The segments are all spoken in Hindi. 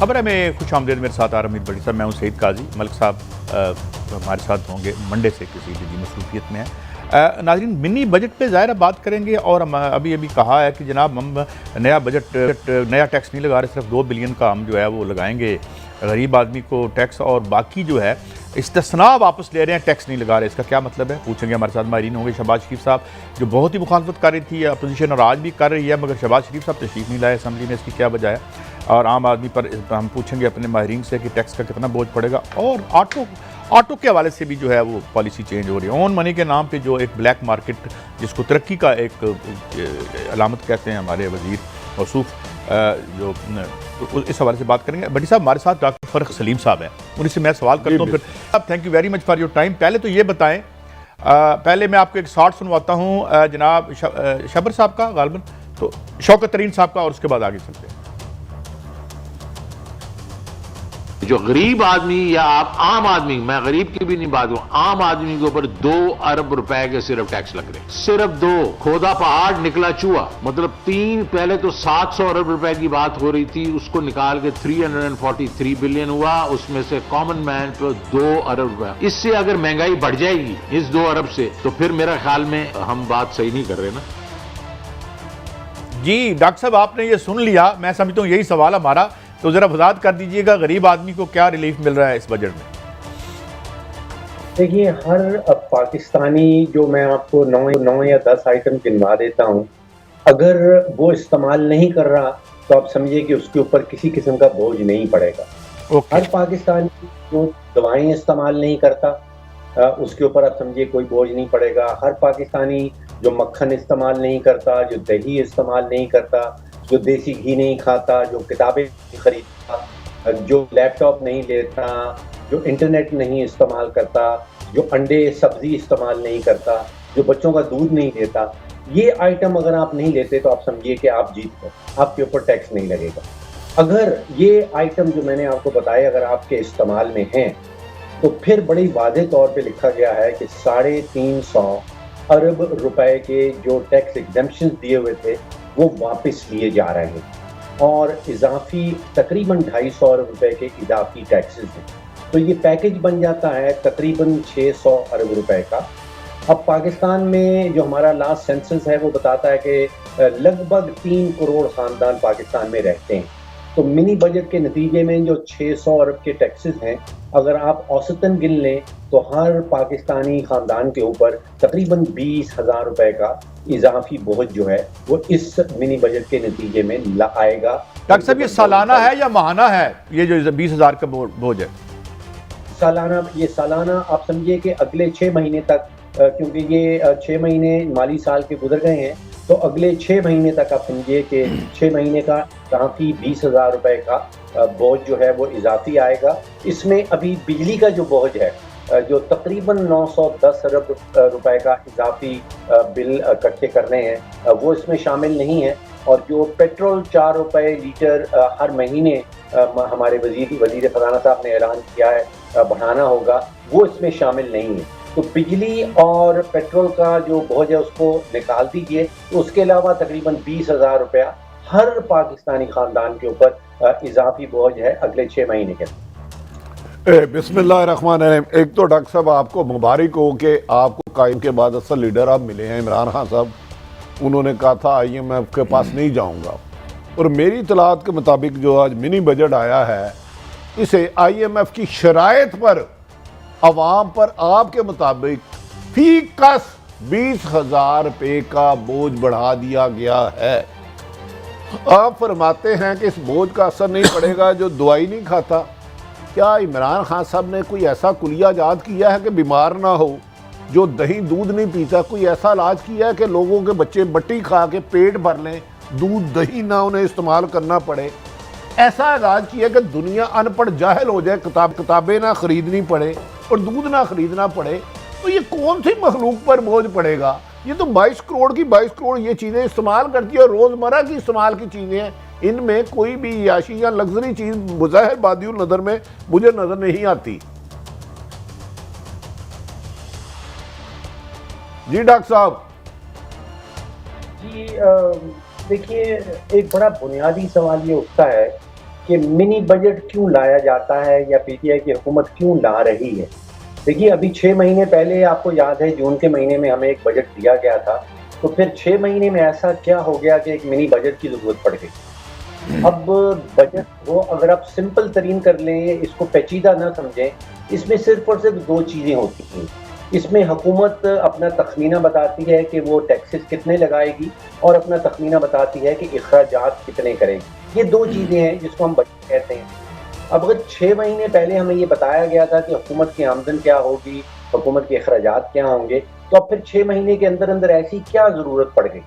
खबर है में खुश आमदेद मेरे साथ आरमीद बड़ी साहब, मैं हूँ सईद काजी। मलिक साहब हमारे साथ होंगे मंडे से किसी भी मसरूफियत में है। नाज़रीन, मिनी बजट पे ज़ाहिर बात करेंगे और हम अभी कहा है कि जनाब हम नया बजट नया टैक्स नहीं लगा रहे, सिर्फ 2 बिलियन का हम जो है वो लगाएंगे गरीब आदमी को टैक्स, और बाकी जो है इस्तिस्ना वापस ले रहे हैं, टैक्स नहीं लगा रहे। इसका क्या मतलब है पूछेंगे। हमारे साथ माहिरीन होंगे। शहबाज शरीफ साहब जो बहुत ही मुखालफत कर रही थी अपोजिशन और आज भी कर रही है, मगर शहबाज शरीफ साहब तशरीफ नहीं लाए असम्बली में, इसकी क्या वजह है। और आम आदमी पर हम पूछेंगे अपने माहिरीन से कि टैक्स का कितना बोझ पड़ेगा। और ऑटो के हवाले से भी जो है वो पॉलिसी चेंज हो रही है। ऑन मनी के नाम पे जो एक ब्लैक मार्केट जिसको तरक्की का एक अलामत कहते हैं हमारे वज़ीर मौसूफ, जो इस हवाले से बात करेंगे। बड़ी साहब हमारे साथ डॉक्टर फ़र्रुख सलीम साहब हैं, उनसे मैं सवाल करता हूँ फिर। अब thank you very much for your time. पहले तो ये बताएं, पहले मैं आपको एक शॉर्ट सुनवाता हूँ जनाब शबर साहब का गालबन, तो शौकत तरीन साहब का, और उसके बाद आगे चलते हैं। जो गरीब आदमी या आप आम आदमी, मैं गरीब की भी नहीं बात हूं, आम आदमी के ऊपर 2 अरब रुपए के सिर्फ टैक्स लग रहे, सिर्फ 2। खोदा पहाड़ निकला चूहा, मतलब 3, पहले तो 700 अरब रुपए की बात हो रही थी, उसको निकाल के 343 बिलियन हुआ, उसमें से कॉमन मैन पे 2 अरब रुपए। इससे अगर महंगाई बढ़ जाएगी इस 2 अरब से, तो फिर मेरा ख्याल में हम बात सही नहीं कर रहे ना। जी डॉक्टर साहब, आपने ये सुन लिया, मैं समझता हूँ यही सवाल हमारा, तो जरा वजाहत कर दीजिएगा गरीब आदमी को क्या रिलीफ मिल रहा है इस बजट में। देखिए, हर पाकिस्तानी जो मैं आपको 9 या 10 आइटम गिनवा देता हूँ, अगर वो इस्तेमाल नहीं कर रहा तो आप समझिए कि उसके ऊपर किसी किस्म का बोझ नहीं पड़ेगा। हर पाकिस्तानी जो दवाएं इस्तेमाल नहीं करता उसके ऊपर आप समझिए कोई बोझ नहीं पड़ेगा। हर पाकिस्तानी जो मक्खन इस्तेमाल नहीं करता, जो दही इस्तेमाल नहीं करता, जो देसी घी नहीं खाता, जो किताबें नहीं खरीदता, जो लैपटॉप नहीं लेता, जो इंटरनेट नहीं इस्तेमाल करता, जो अंडे सब्जी इस्तेमाल नहीं करता, जो बच्चों का दूध नहीं लेता, ये आइटम अगर आप नहीं लेते तो आप समझिए कि आप जीत गए, आपके ऊपर टैक्स नहीं लगेगा। अगर ये आइटम जो मैंने आपको बताया अगर आपके इस्तेमाल में हैं, तो फिर बड़ी वाज़ेह तौर पे लिखा गया है कि 350 अरब रुपए के जो टैक्स एग्जेम्पशन दिए हुए थे वो वापस लिए जा रहे हैं, और इजाफी तकरीबन 250 अरब रुपए के इजाफी टैक्सेस हैं। तो ये पैकेज बन जाता है तकरीबन 600 अरब रुपए का। अब पाकिस्तान में जो हमारा लास्ट सेंसस है वो बताता है कि लगभग 3 करोड़ ख़ानदान पाकिस्तान में रहते हैं। तो मिनी बजट के नतीजे में जो 600 अरब के टैक्सेस हैं, अगर आप औसतन गिन लें तो हर पाकिस्तानी ख़ानदान के ऊपर तकरीबन 20,000 रुपए का इजाफी बोझ जो है वो इस मिनी बजट के नतीजे में आएगा। डॉक्टर साहब, ये सालाना है या माहाना है ये जो 20,000 का बोझ है? सालाना। ये सालाना आप समझिए कि अगले 6 महीने तक, क्योंकि ये 6 महीने माली साल के गुजर गए हैं, तो अगले 6 महीने तक आप समझिए कि 6 महीने का इजाफी 20,000 रुपए का बोझ जो है वो इजाफी आएगा। इसमें अभी बिजली का जो बोझ है जो तकरीबन 910 अरब रुपए का इजाफी बिल इकट्ठे करने हैं वो इसमें शामिल नहीं है। और जो पेट्रोल 4 रुपए लीटर हर महीने हमारे वजीर खजाना साहब ने ऐलान किया है बढ़ाना होगा, वो इसमें शामिल नहीं है। तो बिजली और पेट्रोल का जो बोझ है उसको निकाल दीजिए। तो उसके अलावा तकरीबन 20,000 रुपया हर पाकिस्तानी खानदान के ऊपर इजाफी बोझ है अगले 6 महीने के। बिस्मिल्लाहिर्रहमानिर्रहीम। एक तो डॉक्टर साहब आपको मुबारक हो कि आपको कायम के बाद असल लीडर आप मिले हैं। इमरान खान साहब उन्होंने कहा था IMF के पास नहीं जाऊंगा, और मेरी इतलात के मुताबिक जो आज मिनी बजट आया है इसे IMF की शराइत पर अवाम पर आपके मुताबिक फी कस 20,000 रुपये का बोझ बढ़ा दिया गया है। आप फरमाते हैं कि इस बोझ का असर नहीं पड़ेगा जो दवाई नहीं खाता। क्या इमरान खान साहब ने कोई ऐसा कुलिया ईजाद किया है कि बीमार ना हो, जो दही दूध नहीं पीता, कोई ऐसा इलाज किया है कि लोगों के बच्चे बट्टी खा के पेट भर लें, दूध दही ना उन्हें इस्तेमाल करना पड़े? ऐसा इलाज किया कि दुनिया अनपढ़ जाहिल हो जाए, किताबें ना खरीदनी पड़े और दूध ना खरीदना पड़े? तो ये कौन सी मखलूक पर बोझ पड़ेगा? ये तो 22 करोड़ की 22 करोड़ ये चीज़ें इस्तेमाल करती है, और रोज़मर्रा की इस्तेमाल की चीज़ें हैं, इनमें कोई भी याशी या लग्जरी चीज़ मुज़ाहिर बादियुल नज़र में मुझे नज़र नहीं आती। जी डॉक्टर साहब। जी देखिए, एक बड़ा बुनियादी सवाल ये उठता है कि मिनी बजट क्यों लाया जाता है या पीटीआई की हुकूमत क्यों ला रही है। देखिए, अभी 6 महीने पहले आपको याद है जून के महीने में हमें एक बजट दिया गया था, तो फिर 6 महीने में ऐसा क्या हो गया कि एक मिनी बजट की ज़रूरत पड़ गई। अब बजट को अगर आप सिंपल तरीन कर लें, इसको पेचीदा ना समझें, इसमें सिर्फ और सिर्फ 2 चीज़ें होती हैं। इसमें हुकूमत अपना तखमीना बताती है कि वो टैक्सेस कितने लगाएगी और अपना तखमीना बताती है कि अखराजात कितने करेगी। ये 2 चीज़ें हैं जिसको हम बजट कहते हैं। अब अगर 6 महीने पहले हमें ये बताया गया था कि हुकूमत की आमदन क्या होगी, हुकूमत के अखराजात क्या होंगे, तो अब फिर 6 महीने के अंदर अंदर ऐसी क्या ज़रूरत पड़ गई।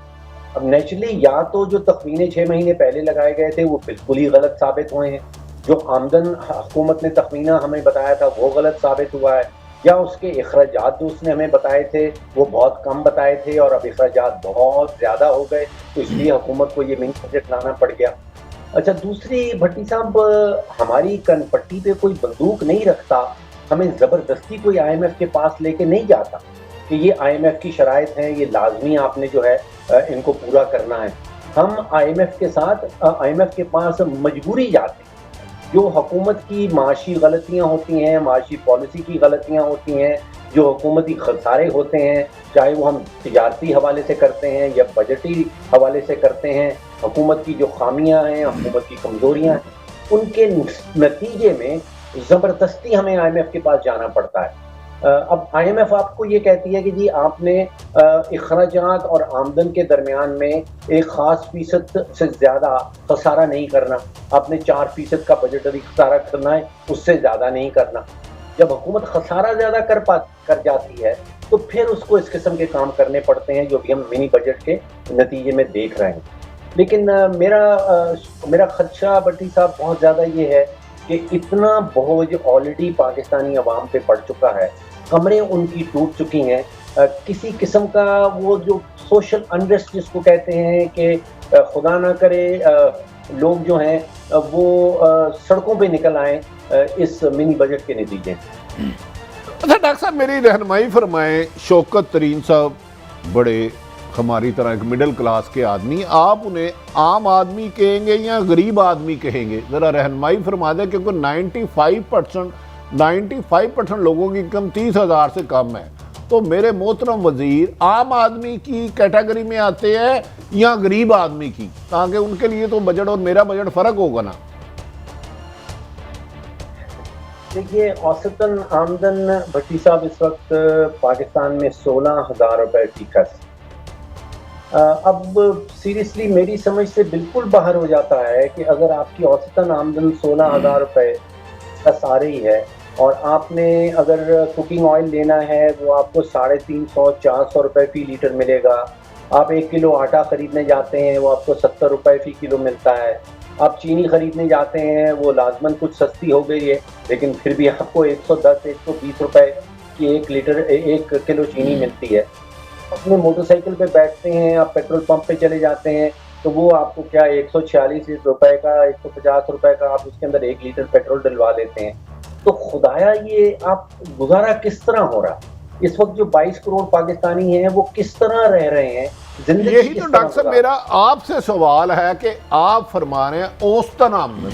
अब नेचुरली या तो जो तखमीने 6 महीने पहले लगाए गए थे वो बिल्कुल ही गलत साबित हुए हैं, जो आमदन हुकूमत ने तखमीना हमें बताया था वो गलत साबित हुआ है, या उसके अखराजात जो उसने हमें बताए थे वो बहुत कम बताए थे और अब अखराजात बहुत ज़्यादा हो गए, तो इसलिए हुकूमत को ये मिनी बजट लाना पड़ गया। अच्छा, दूसरी भट्टी साहब, हमारी कनपट्टी पे कोई बंदूक नहीं रखता, हमें ज़बरदस्ती कोई IMF के पास लेके नहीं जाता कि ये IMF की शराइत हैं, ये लाजमी आपने जो है इनको पूरा करना है। हम IMF के साथ IMF के पास मजबूरी जाते हैं। जो हुकूमत की माशी गलतियाँ होती हैं, माशी पॉलिसी की गलतियाँ होती हैं, जो हुकूमती खसारे होते हैं, चाहे वो हम तिजारती हवाले से करते हैं या बजटी हवाले से करते हैं, हुकूमत की जो खामियां हैं, हुकूमत की कमज़ोरियां हैं, उनके नतीजे में ज़बरदस्ती हमें IMF के पास जाना पड़ता है। अब IMF आपको ये कहती है कि जी आपने अखराजात और आमदन के दरमियान में एक ख़ास फ़ीसद से ज़्यादा खसारा नहीं करना, आपने 4% का बजटरी खसारा करना है, उससे ज़्यादा नहीं करना। जब हुकूमत खसारा ज़्यादा कर जाती है तो फिर उसको इस किस्म के काम करने पड़ते हैं जो भी हम मिनी बजट के नतीजे में देख रहे हैं। लेकिन मेरा खदशा भट्टी साहब बहुत ज़्यादा ये है कि इतना बोझ ऑलरेडी पाकिस्तानी अवाम पे पड़ चुका है, कमरें उनकी टूट चुकी हैं, किसी किस्म का वो जो सोशल अनरेस्ट जिसको कहते हैं कि खुदा ना करे लोग जो हैं वो सड़कों पे निकल आए इस मिनी बजट के नतीजे। अच्छा डॉक्टर साहब, मेरी रहनुमाई फरमाएं, शौकत तरीन साहब बड़े हमारी तरह एक मिडिल क्लास के आदमी, आप उन्हें आम आदमी कहेंगे या गरीब आदमी कहेंगे, ज़रा रहनुमाई फरमा दें, क्योंकि 95% लोगों की इनकम 30,000 से कम है। तो मेरे मोहतरम वजीर आम आदमी की कैटेगरी में आते हैं या गरीब आदमी की, ताकि उनके लिए तो बजट और मेरा बजट फ़र्क होगा ना। देखिए, औसतन आमदन भट्टी साहब इस वक्त पाकिस्तान में 16,000 रुपये फीकस। अब सीरियसली मेरी समझ से बिल्कुल बाहर हो जाता है कि अगर आपकी औसतन आमदन 16,000 रुपये बस आ रही है और आपने अगर कुकिंग ऑयल लेना है वो आपको 350-400 रुपये फी लीटर मिलेगा, आप 1 किलो आटा ख़रीदने जाते हैं वो आपको 70 रुपये फी किलो मिलता है, आप चीनी ख़रीदने जाते हैं वो लाजमन कुछ सस्ती हो गई है लेकिन फिर भी आपको 110-120 रुपये की 1 किलो चीनी मिलती है। अपने मोटरसाइकिल पे बैठते हैं, आप पेट्रोल पंप पे चले जाते हैं तो वो आपको क्या 146 रुपये का 150 रुपये का आप उसके अंदर 1 लीटर पेट्रोल डलवा लेते हैं। तो खुदाया ये आप गुजारा किस तरह हो रहा है? इस वक्त जो 22 करोड़ पाकिस्तानी हैं वो किस तरह रह रहे हैं, यही तो डॉक्टर साहब मेरा आपसे सवाल है कि आप फरमा रहे हैं औसतन आमदन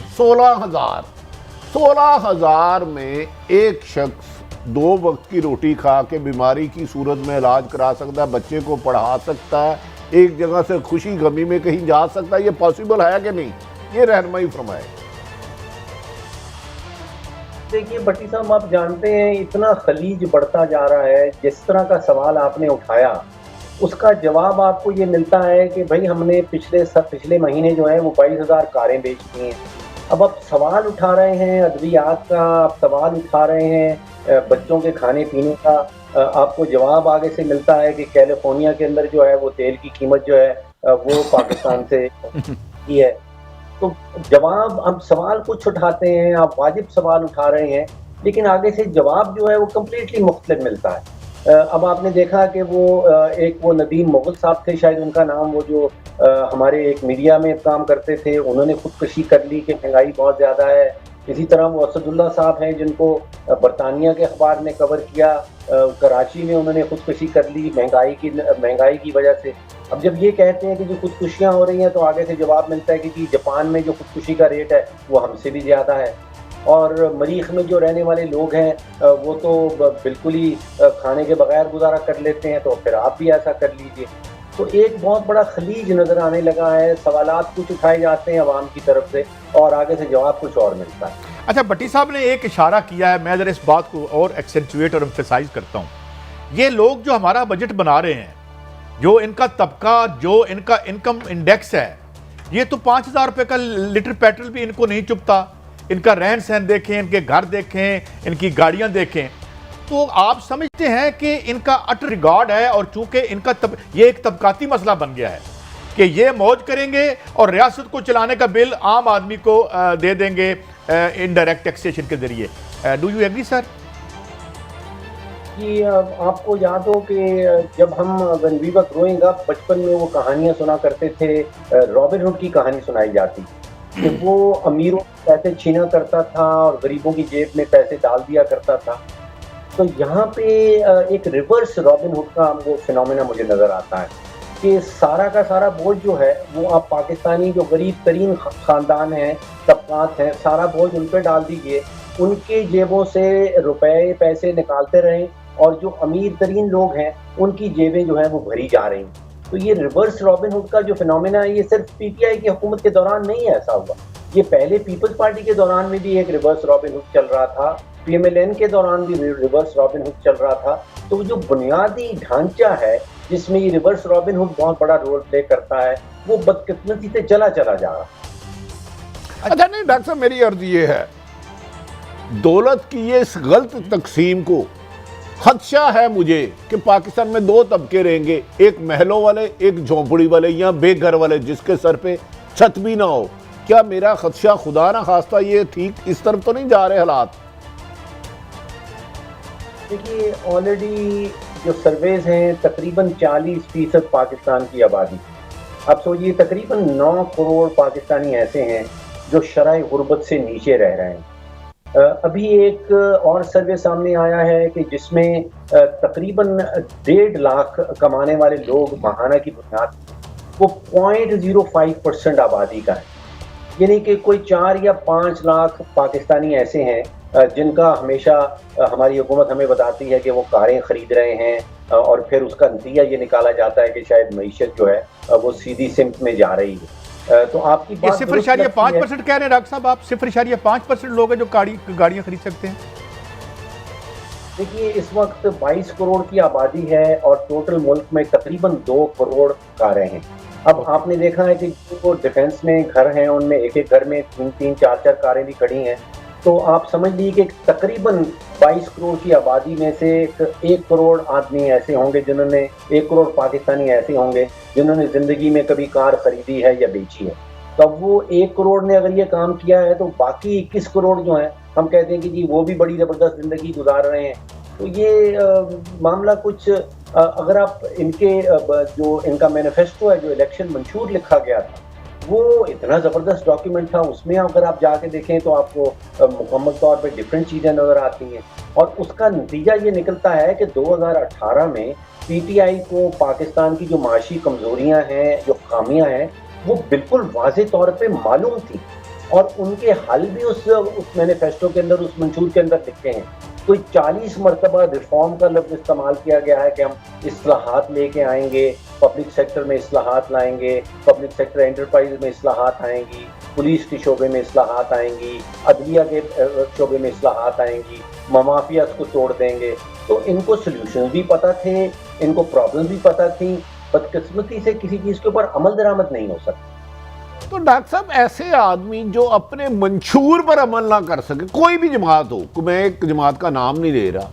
16,000 में एक शख्स 2 वक्त की रोटी खा के बीमारी की सूरत में इलाज करा सकता है, बच्चे को पढ़ा सकता है, एक जगह से खुशी गमी में कहीं जा सकता है, ये पॉसिबल है कि नहीं? ये रहनुमाई फरमाए। देखिए भट्टी साहब, आप जानते हैं इतना खलीज बढ़ता जा रहा है, जिस तरह का सवाल आपने उठाया उसका जवाब आपको ये मिलता है कि भाई हमने पिछले महीने जो है वो 22,000 कारें बेच दी हैं। अब आप सवाल उठा रहे हैं अद्वियात का, आप सवाल उठा रहे हैं बच्चों के खाने पीने का, आपको जवाब आगे से मिलता है कि कैलिफोर्निया के अंदर जो है वो तेल की कीमत जो है वो पाकिस्तान से ही है। तो जवाब, हम सवाल कुछ उठाते हैं, आप वाजिब सवाल उठा रहे हैं, लेकिन आगे से जवाब जो है वो कम्प्लीटली मुख्तलिफ मिलता है। अब आपने देखा कि वो नदीम मुगल साहब थे शायद उनका नाम, वो जो हमारे एक मीडिया में काम करते थे, उन्होंने खुदकशी कर ली कि महंगाई बहुत ज़्यादा है। इसी तरह वो असदुल्ला साहब हैं जिनको बरतानिया के अखबार ने कवर किया, कराची में उन्होंने खुदकशी कर ली महंगाई की वजह से। अब जब ये कहते हैं कि जो खुदकुशियां हो रही हैं तो आगे से जवाब मिलता है कि जापान में जो खुदकुशी का रेट है वो हमसे भी ज़्यादा है, और मरीख में जो रहने वाले लोग हैं वो तो बिल्कुल ही खाने के बगैर गुजारा कर लेते हैं, तो फिर आप भी ऐसा कर लीजिए। तो एक बहुत बड़ा खलीज नज़र आने लगा है, सवालात कुछ उठाए जाते हैं अवाम की तरफ से और आगे से जवाब कुछ और मिलता है। अच्छा, भट्टी साहब ने एक इशारा किया है, मैं ज़रा इस बात को और एक्सेंचुएट और एम्फेसाइज करता हूँ। ये लोग जो हमारा बजट बना रहे हैं, जो इनका तबका, जो इनका इनकम इंडेक्स है, ये तो 5,000 रुपये का लीटर पेट्रोल भी इनको नहीं चुभता। इनका रहन सहन देखें, इनके घर देखें, इनकी गाड़ियाँ देखें, तो आप समझते हैं कि इनका अटर रिगार्ड है, और चूंकि इनका ये एक तबकाती मसला बन गया है कि ये मौज करेंगे और रियासत को चलाने का बिल आम आदमी को दे देंगे इनडायरेक्ट टैक्सेशन के जरिए। Do you agree sir? कि आपको याद हो कि जब हम when we were growing up, बचपन में वो कहानियां सुना करते थे, रॉबिन हुड की कहानी सुनाई जाती कि वो अमीरों से पैसे छीना करता था और गरीबों की जेब में पैसे डाल दिया करता था। तो यहाँ पे एक रिवर्स रॉबिन हुड का वो फिनोमेना मुझे नज़र आता है कि सारा का सारा बोझ जो है वो आप पाकिस्तानी जो गरीब तरीन ख़ानदान हैं, तबकात हैं, सारा बोझ उन पर डाल दीजिए, उनके जेबों से रुपए पैसे निकालते रहें, और जो अमीर तरीन लोग हैं उनकी जेबें जो हैं वो भरी जा रही हैं। तो ये रिवर्स रॉबिन हुड का जो फिनोमेना है, ये सिर्फ पीटीआई की हुकूमत के दौरान नहीं ऐसा हुआ, ये पहले पीपल्स पार्टी के दौरान में भी एक रिवर्स रॉबिन हुड चल रहा था, पीएमएलएन के दौरान भी रिवर्स रॉबिन हुड चल रहा था। तो जो बुनियादी ढांचा है जिसमें ये रिवर्स रॉबिन हुड बहुत बड़ा रोल प्ले करता है, वो बदकिस्मती से चला जा रहा। अच्छा नहीं डॉक्टर साहब, मेरी अर्ज ये है, दौलत की ये इस गलत तकसीम को खदशा है मुझे कि पाकिस्तान में दो तबके रहेंगे, एक महलों वाले, एक झोंपड़ी वाले या बेघर वाले जिसके सर पे छत भी ना हो। क्या मेरा खदशा खुदा ना खास्ता ये ठीक इस तरफ तो नहीं जा रहे हालात? देखिए, ऑलरेडी जो सर्वेज हैं तकरीबन 40% पाकिस्तान की आबादी, अब सोचिए तकरीबन 9 करोड़ पाकिस्तानी ऐसे हैं जो शराय गुर्बत से नीचे रह रहे हैं। अभी एक और सर्वे सामने आया है कि जिसमें तकरीबन 1.5 लाख कमाने वाले लोग माहाना की बुनियाद वो 0.05% आबादी का है, यानी कि कोई 4 या 5 लाख पाकिस्तानी ऐसे हैं जिनका हमेशा हमारी हुकूमत हमें बताती है कि वो कारें खरीद रहे हैं, और फिर उसका नतीजा ये निकाला जाता है कि शायद मईशत जो है वो सीधी सिमत में जा रही है। तो आपकी बात 0.5% कह रहे हैं डॉक्टर साहब आप? 0.5% लोग हैं जो गाड़ियां खरीद सकते हैं। देखिए, इस वक्त 22 करोड़ की आबादी है और टोटल मुल्क में तकरीबन 2 करोड़ कारें हैं। अब आपने देखा है कि जो डिफेंस में घर हैं उनमें एक एक घर में 3-3, 4-4 कारें भी खड़ी हैं। तो आप समझ लीजिए कि तकरीबन 22 करोड़ की आबादी में से 1 करोड़ आदमी ऐसे होंगे जिन्होंने 1 करोड़ पाकिस्तानी ऐसे होंगे जिन्होंने ज़िंदगी में कभी कार खरीदी है या बेची है। तो अब वो 1 करोड़ ने अगर ये काम किया है तो बाकी 21 करोड़ जो हैं हम कहते हैं कि जी वो भी बड़ी ज़बरदस्त ज़िंदगी गुजार रहे हैं। तो ये मामला कुछ अगर आप इनके जो इनका मैनिफेस्टो है, जो इलेक्शन मंशूर लिखा गया था, वो इतना ज़बरदस्त डॉक्यूमेंट था, उसमें अगर आप जाके देखें तो आपको मुकम्मल तौर पे डिफरेंट चीज़ें नज़र आती हैं, और उसका नतीजा ये निकलता है कि 2018 में पीटीआई को पाकिस्तान की जो माशी कमज़ोरियाँ हैं, जो खामियाँ हैं, वो बिल्कुल वाज़े तौर पे मालूम थी, और उनके हल भी उस मैनिफेस्टो के अंदर, उस मंशूर के अंदर लिखे हैं। कोई 40 मरतबा रिफॉर्म का लफ्ज़ इस्तेमाल किया गया है कि हम इस्लाहात लेके आएंगे, पब्लिक सेक्टर में इस्लाहात लाएंगे, पब्लिक सेक्टर एंटरप्राइज में इस्लाहात आएंगी, पुलिस के शोबे में इस्लाहात आएंगी, अदलिया के शोबे में इस्लाहात आएंगी, माफियाज को तोड़ देंगे। तो इनको सोल्यूशन भी पता थे, इनको प्रॉब्लम भी पता थी, बदकिस्मती से किसी चीज़ के ऊपर अमल दरामद नहीं हो सकती। तो डॉक्टर साहब, ऐसे आदमी जो अपने मंशूर पर अमल ना कर सके, कोई भी जमात हो, मैं एक जमात का नाम नहीं ले रहा,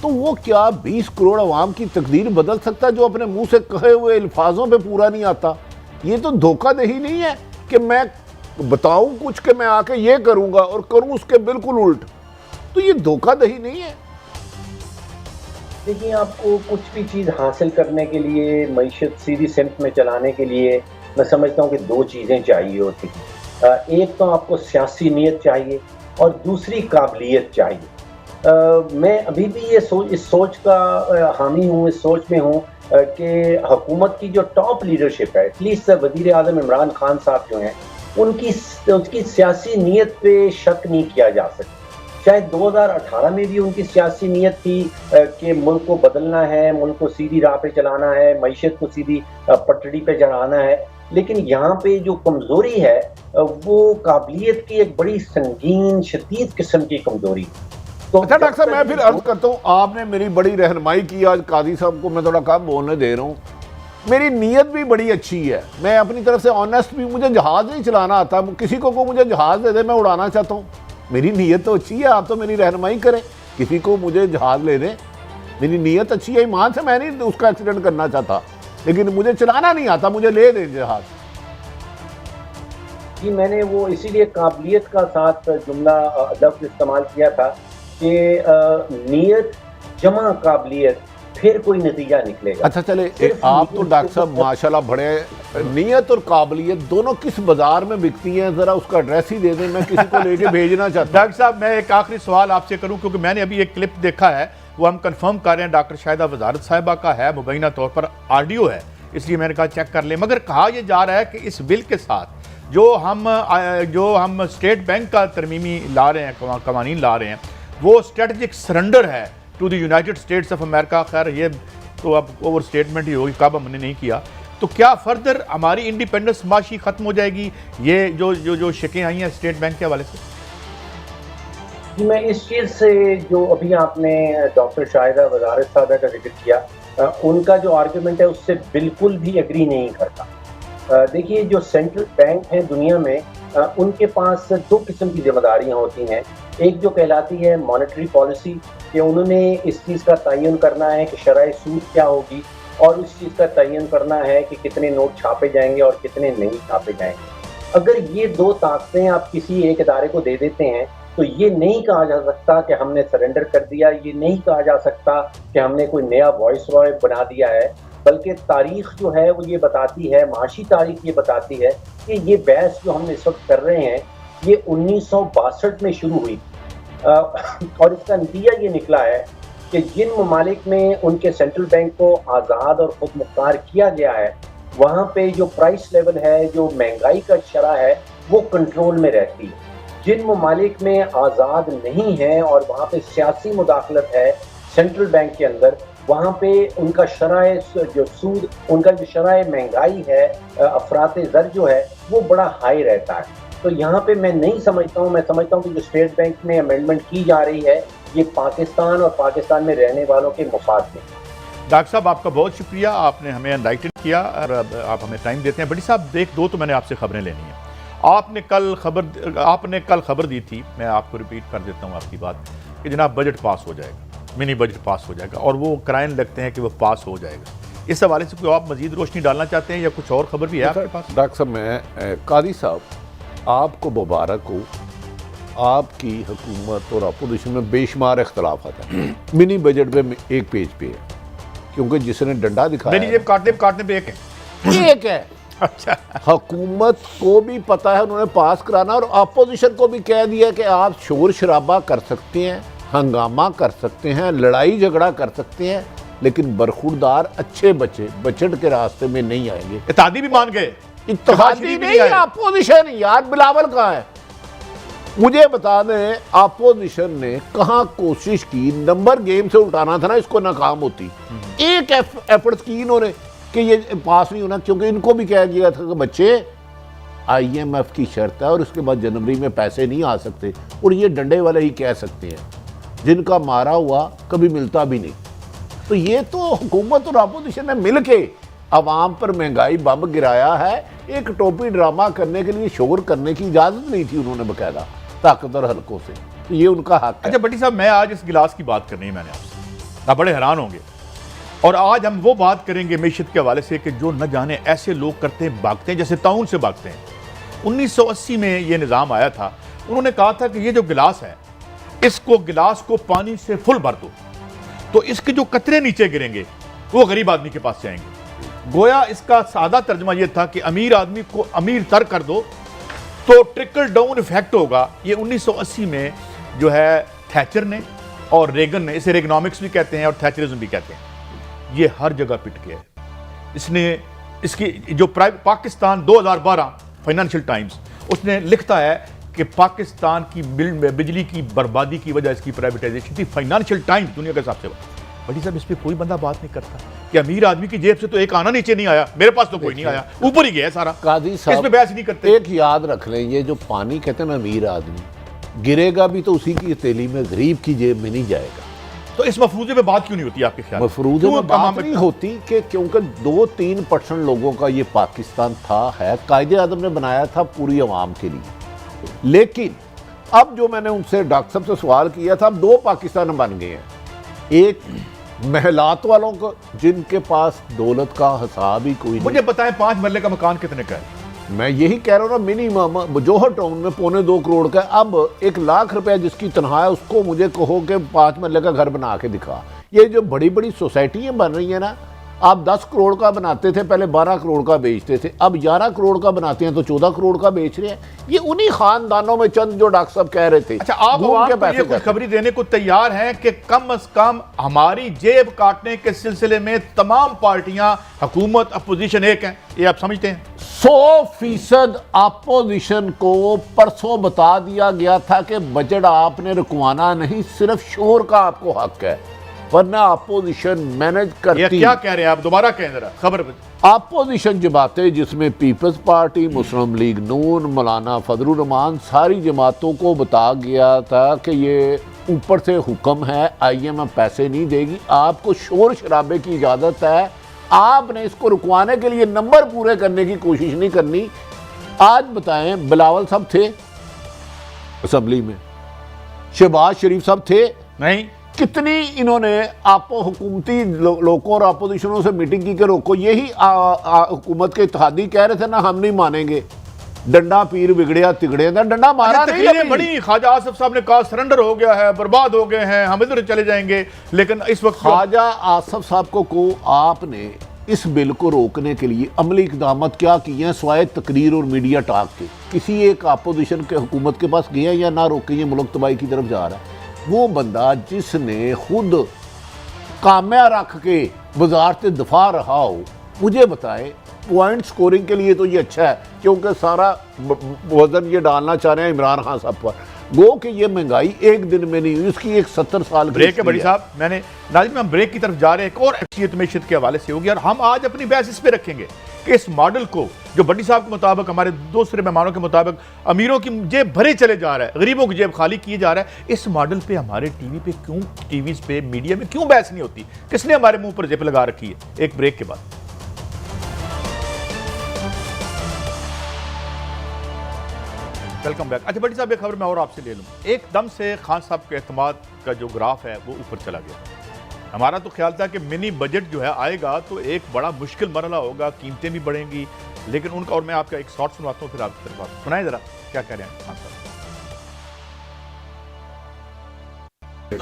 तो वो क्या 20 करोड़ अवाम की तकदीर बदल सकता है जो अपने मुंह से कहे हुए अल्फाजों पे पूरा नहीं आता? ये तो धोखाधड़ी नहीं है कि मैं बताऊं कुछ कि मैं आके ये करूंगा और करूं उसके बिल्कुल उल्ट? तो ये धोखाधड़ी नहीं है? देखिए, आपको कुछ भी चीज़ हासिल करने के लिए, मईशत सीधी सिमत में चलाने के लिए, मैं समझता हूँ कि 2 चीज़ें चाहिए होती हैं। एक तो आपको सियासी नीयत चाहिए और दूसरी काबिलियत चाहिए। मैं अभी भी इस सोच का हामी हूँ, इस सोच में हूँ कि हुकूमत की जो टॉप लीडरशिप है, एटलीस्ट वज़ीर आज़म इमरान खान साहब जो हैं, उनकी सियासी नीयत पे शक नहीं किया जा सकता। शायद 2018 में भी उनकी सियासी नीयत थी कि मुल्क को बदलना है, मुल्क को सीधी राह पे चलाना है, मईशत को सीधी पटड़ी पे चढ़ाना है, लेकिन यहाँ पे जो कमज़ोरी है वो काबिलियत की एक बड़ी संगीन शदीद किस्म की कमज़ोरी है। तो अच्छा डॉक्टर साहब, मैं फिर अर्ज करता हूँ, आपने मेरी बड़ी रहनुमाई की। आज काजी साहब को मैं थोड़ा कम बोलने दे रहा हूँ। मेरी नीयत भी बड़ी अच्छी है, मैं अपनी तरफ से ऑनेस्ट भी। मुझे जहाज़ नहीं चलाना आता, किसी को मुझे जहाज़ दे दे, मैं उड़ाना चाहता हूँ। मेरी नीयत तो अच्छी है, आप तो मेरी रहनुमाई करें, किसी को मुझे जहाज़ ले दें। मेरी नीयत अच्छी है, ईमान से मैं नहीं उसका एक्सीडेंट करना चाहता, लेकिन मुझे चलाना नहीं आता, मुझे ले दें जहाज़। जी, मैंने वो इसीलिए काबिलियत का साथ जुमला लफ्ज़ इस्तेमाल किया था कि नीयत जमा काबिलियत, फिर कोई नतीजा निकलेगा। अच्छा चले, आप तो डॉक्टर साहब माशाल्लाह बड़े, नीयत और काबिलियत दोनों किस बाजार में बिकती हैं, जरा उसका एड्रेस ही दे दें, मैं किसी को लेके भेजना चाहता हूँ। डॉक्टर साहब, मैं एक आखिरी सवाल आपसे करूं, क्योंकि मैंने अभी एक क्लिप देखा है, वो हम कंफर्म कर रहे हैं, डॉक्टर शाहिदा वजारत साहिबा का है, मुबैना तौर पर ऑडियो है, इसलिए मैंने कहा चेक कर लें। मगर कहा यह जा रहा है कि इस बिल के साथ जो हम स्टेट बैंक का तरमीमी ला रहे हैं, कवानीन ला रहे हैं, वो स्ट्रेटजिक सरेंडर है to the United States of America. खैर ये तो अब ओवर स्टेटमेंट ही होगी, कब हमने नहीं किया। तो क्या फर्दर हमारी इंडिपेंडेंस माशी खत्म हो जाएगी, ये जो शिकें आई हैं स्टेट बैंक के हवाले से? जी, मैं इस चीज़ से जो अभी आपने डॉक्टर शाहिदा वजारत साहबा का जिक्र किया, उनका जो आर्गूमेंट है उससे बिल्कुल भी एग्री नहीं करता। देखिए, जो सेंट्रल बैंक हैं दुनिया में, उनके पास दो किस्म की जिम्मेदारियां होती हैं। एक जो कहलाती है मॉनेटरी पॉलिसी, कि उन्होंने इस चीज़ का तयन करना है कि शरह सूद क्या होगी, और उस चीज़ का तयन करना है कि कितने नोट छापे जाएंगे और कितने नहीं छापे जाएंगे। अगर ये दो ताकतें आप किसी एक इदारे को दे देते हैं, तो ये नहीं कहा जा सकता कि हमने सरेंडर कर दिया, ये नहीं कहा जा सकता कि हमने कोई नया वॉइस रॉय बना दिया है, बल्कि तारीख जो है वो ये बताती है, माशी तारीख ये बताती है कि ये बहस जो हम इस वक्त कर रहे हैं, ये 1962 में शुरू हुई, और इसका नतीजा ये निकला है कि जिन ममालिक में उनके सेंट्रल बैंक को आज़ाद और खुद मुख्तार किया गया है, वहाँ पे जो प्राइस लेवल है, जो महंगाई का शरह है, वो कंट्रोल में रहती है। जिन ममालिक में आज़ाद नहीं है और वहाँ पे सियासी मुदाखलत है सेंट्रल बैंक के अंदर, वहाँ पे उनका शरह जो सूद, उनका जो शरह महंगाई है, अफरात ज़र जो है, वो बड़ा हाई रहता है। तो यहाँ पे मैं नहीं समझता हूँ, मैं समझता हूँ कि जो स्टेट बैंक में अमेंडमेंट की जा रही है, ये पाकिस्तान और पाकिस्तान में रहने वालों के मुफाद में। डॉक्टर साहब, आपका बहुत शुक्रिया, आपने हमें एनलाइटन किया और आप हमें टाइम देते हैं। बड़ी साहब, एक दो तो मैंने आपसे खबरें लेनी है। आपने कल खबर दी थी, मैं आपको रिपीट कर देता हूँ आपकी बात, कि जनाब बजट पास हो जाएगा, मिनी बजट पास हो जाएगा, और वो कराइन लगते हैं कि वो पास हो जाएगा। इस हवाले से कोई आप मजीद रोशनी डालना चाहते हैं या कुछ और खबर भी है आपके पास? डॉक्टर साहब, मैं कादी साहब, आपको मुबारक हो, आपकी हुकूमत और अपोजिशन में बेशुमार इख्तलाफ आता है। मिनी बजट में एक पेज पे है, क्योंकि जिसने डंडा दिखाया नहीं, काटने पे एक है। अच्छा, हुकूमत को भी पता है उन्होंने पास कराना, और अपोजिशन को भी कह दिया कि आप शोर शराबा कर सकते हैं, हंगामा कर सकते हैं, लड़ाई झगड़ा कर सकते हैं, लेकिन बरखुरदार अच्छे बच्चे बजट के रास्ते में नहीं आएंगे। इत्तेहादी भी मान गए, इत्तेहादी नहीं, अपोजिशन यार, बिलावल कहाँ है? मुझे बता दें, अपोजिशन ने कहाँ कोशिश की नंबर गेम से उठाना था ना, इसको नाकाम होती। एक एफर्ट्स की इन्होंने कि ये पास नहीं होना, क्योंकि इनको भी कह दिया था कि बच्चे IMF की शर्त है और उसके बाद जनवरी में पैसे नहीं आ सकते, और ये डंडे वाले ही कह सकते हैं, जिनका मारा हुआ कभी मिलता भी नहीं। तो ये तो हुकूमत और अपोजिशन ने मिल के अवाम पर महंगाई बम गिराया है। एक टोपी ड्रामा करने के लिए शोर करने की इजाज़त नहीं थी उन्होंने बकायदा ताकतवर हलकों से, तो ये उनका हक है। अच्छा बट्टी साहब, मैं आज इस गिलास की बात करनी है मैंने आपसे, आप बड़े हैरान होंगे, और आज हम वो बात करेंगे मैशत के हवाले से कि जो न जाने ऐसे लोग करते हैं, भागते हैं जैसे ताउन से भागते हैं। 1980 में ये निज़ाम आया था, उन्होंने कहा था कि ये जो गिलास है, इसको गिलास को पानी से फुल भर दो, तो इसके जो कतरे नीचे गिरेंगे वो गरीब आदमी के पास जाएंगे। गोया इसका सादा तर्जमा यह था कि अमीर आदमी को अमीर तर कर दो तो ट्रिकल डाउन इफेक्ट होगा। ये 1980 में जो है थैचर ने और रेगन ने, इसे रेगनॉमिक्स भी कहते हैं और थैचरिज्म भी कहते हैं, ये हर जगह पिट गया है। इसने इसकी जो पाकिस्तान 2012 फाइनेंशियल टाइम्स उसने लिखता है कि पाकिस्तान की बिजली की बर्बादी की वजह इसकी प्राइवेटाइजेशन थी। फाइनेंशियल टाइम्स दुनिया के हिसाब से। बड़ी साहब इस पर कोई बंदा बात नहीं करता कि अमीर आदमी की जेब से तो एक आना नीचे नहीं आया, मेरे पास तो कोई नहीं आया, ऊपर ही गया सारा। काजी साहब इसमें बहस नहीं करते। एक याद रख लें, ये जो पानी कहते हैं ना, अमीर आदमी गिरेगा भी तो उसी की हथेली में, गरीब की जेब में नहीं जाएगा। तो इस मफरूजे में बात क्यों नहीं होती आपके ख्याल? मफरूजे में बात नहीं होती कि क्योंकि 2-3% लोगों का ये पाकिस्तान था, है, कायदे आज़म ने बनाया था पूरी अवाम के लिए। लेकिन अब जो मैंने उनसे डॉक्टर साहब से सवाल किया था, अब 2 पाकिस्तान बन गए हैं। एक महलात वालों को जिनके पास दौलत का हिसाब ही कोई नहीं। मुझे बताएं 5 मरले का मकान कितने का है? मैं यही कह रहा हूँ ना, मिनिमम जौहर टाउन में 2.25 करोड़ का है। अब 1 लाख रुपया जिसकी तनख्वाह है उसको मुझे कहो कि 5 मरले का घर बना के दिखा। ये जो बड़ी बड़ी सोसाइटियाँ बन रही हैं ना, आप 10 करोड़ का बनाते थे पहले, 12 करोड़ का बेचते थे, अब 11 करोड़ का बनाते हैं तो 14 करोड़ का बेच रहे हैं। ये उन्हीं खानदानों में चंद जो डॉक्टर साहब कह रहे थे। अच्छा, आप ये खुशखबरी देने को तैयार हैं कि कम से कम हमारी जेब काटने के सिलसिले में तमाम पार्टियां, हुकूमत, अपोजिशन एक हैं, ये आप समझते हैं? 100% अपोजिशन को परसों बता दिया गया था कि बजट आपने रुकवाना नहीं, सिर्फ शोर का आपको हक है, वरना अपोजिशन मैनेज करती। ये क्या कह रहे हैं आप? दोबारा कहें जरा खबर। अपोजिशन जमातें जिसमें पीपल्स पार्टी, मुस्लिम लीग नून, मौलाना फजलुर रहमान, सारी जमातों को बता गया था कि ये ऊपर से हुक्म है, IMF पैसे नहीं देगी, आपको शोर शराबे की इजाज़त है, आपने इसको रुकवाने के लिए नंबर पूरे करने की कोशिश नहीं करनी। आज बताएं, बिलावल साहब थे असम्बली में, शहबाज शरीफ साहब थे नहीं, कितनी इन्होंने आपको हुकूमती लोगों और अपोजिशनों से मीटिंग की कि रोको। यही हुकूमत के इत्तेहादी कह रहे थे ना, हम नहीं मानेंगे, डंडा पीर बिगड़िया तिगड़े, डंडा मारा नहीं। बड़ी ख्वाजा आसिफ साहब ने कहा सरेंडर हो गया है, बर्बाद हो गए हैं, हम इधर चले जाएंगे। लेकिन इस वक्त ख्वाजा आसिफ साहब को आपने इस बिल को रोकने के लिए अमली इकदाम क्या किए हैं सिवाय तकरीर और मीडिया टॉक के? किसी एक अपोजिशन के हुकूमत के पास गए या ना रोके? ये मुल्क तबाही की तरफ जा रहा है। वो बंदा जिसने खुद कामया रख के वजारत दफा रहा हो, मुझे बताएं, पॉइंट स्कोरिंग के लिए तो ये अच्छा है क्योंकि सारा वजन ये डालना चाह रहे हैं इमरान खान साहब पर। गो कि ये महंगाई एक दिन में नहीं हुई, उसकी एक 70 साल ब्रेक है बड़ी साहब। मैंने नाज़रीन, हम ब्रेक की तरफ जा रहे हैं, एक और अक्सियत मैशत के हवाले से होगी और हम आज अपनी बहस इस पे रखेंगे कि इस मॉडल को जो बड्डी साहब के मुताबिक, हमारे दूसरे मेहमानों के मुताबिक अमीरों की जेब भरे चले जा रहा है, गरीबों की जेब खाली किए जा रहा है, इस मॉडल पे हमारे टीवी पे क्यों, टीवीज पे, मीडिया में क्यों बहस नहीं होती? किसने हमारे मुंह पर जेब लगा रखी है? एक ब्रेक के बाद। Welcome back. अच्छा बड़ी साहब, एक खबर मैं और आपसे ले लूँ। एकदम से खान साहब के एतमाद का जो ग्राफ है वो ऊपर चला गया। हमारा तो ख्याल था कि मिनी बजट जो है आएगा तो एक बड़ा मुश्किल मरला होगा, कीमतें भी बढ़ेंगी, लेकिन उनका, और मैं आपका एक शॉर्ट सुनाता हूँ फिर आपकी तरफ बात सुनाए जरा, क्या कह रहे हैं खान साहब?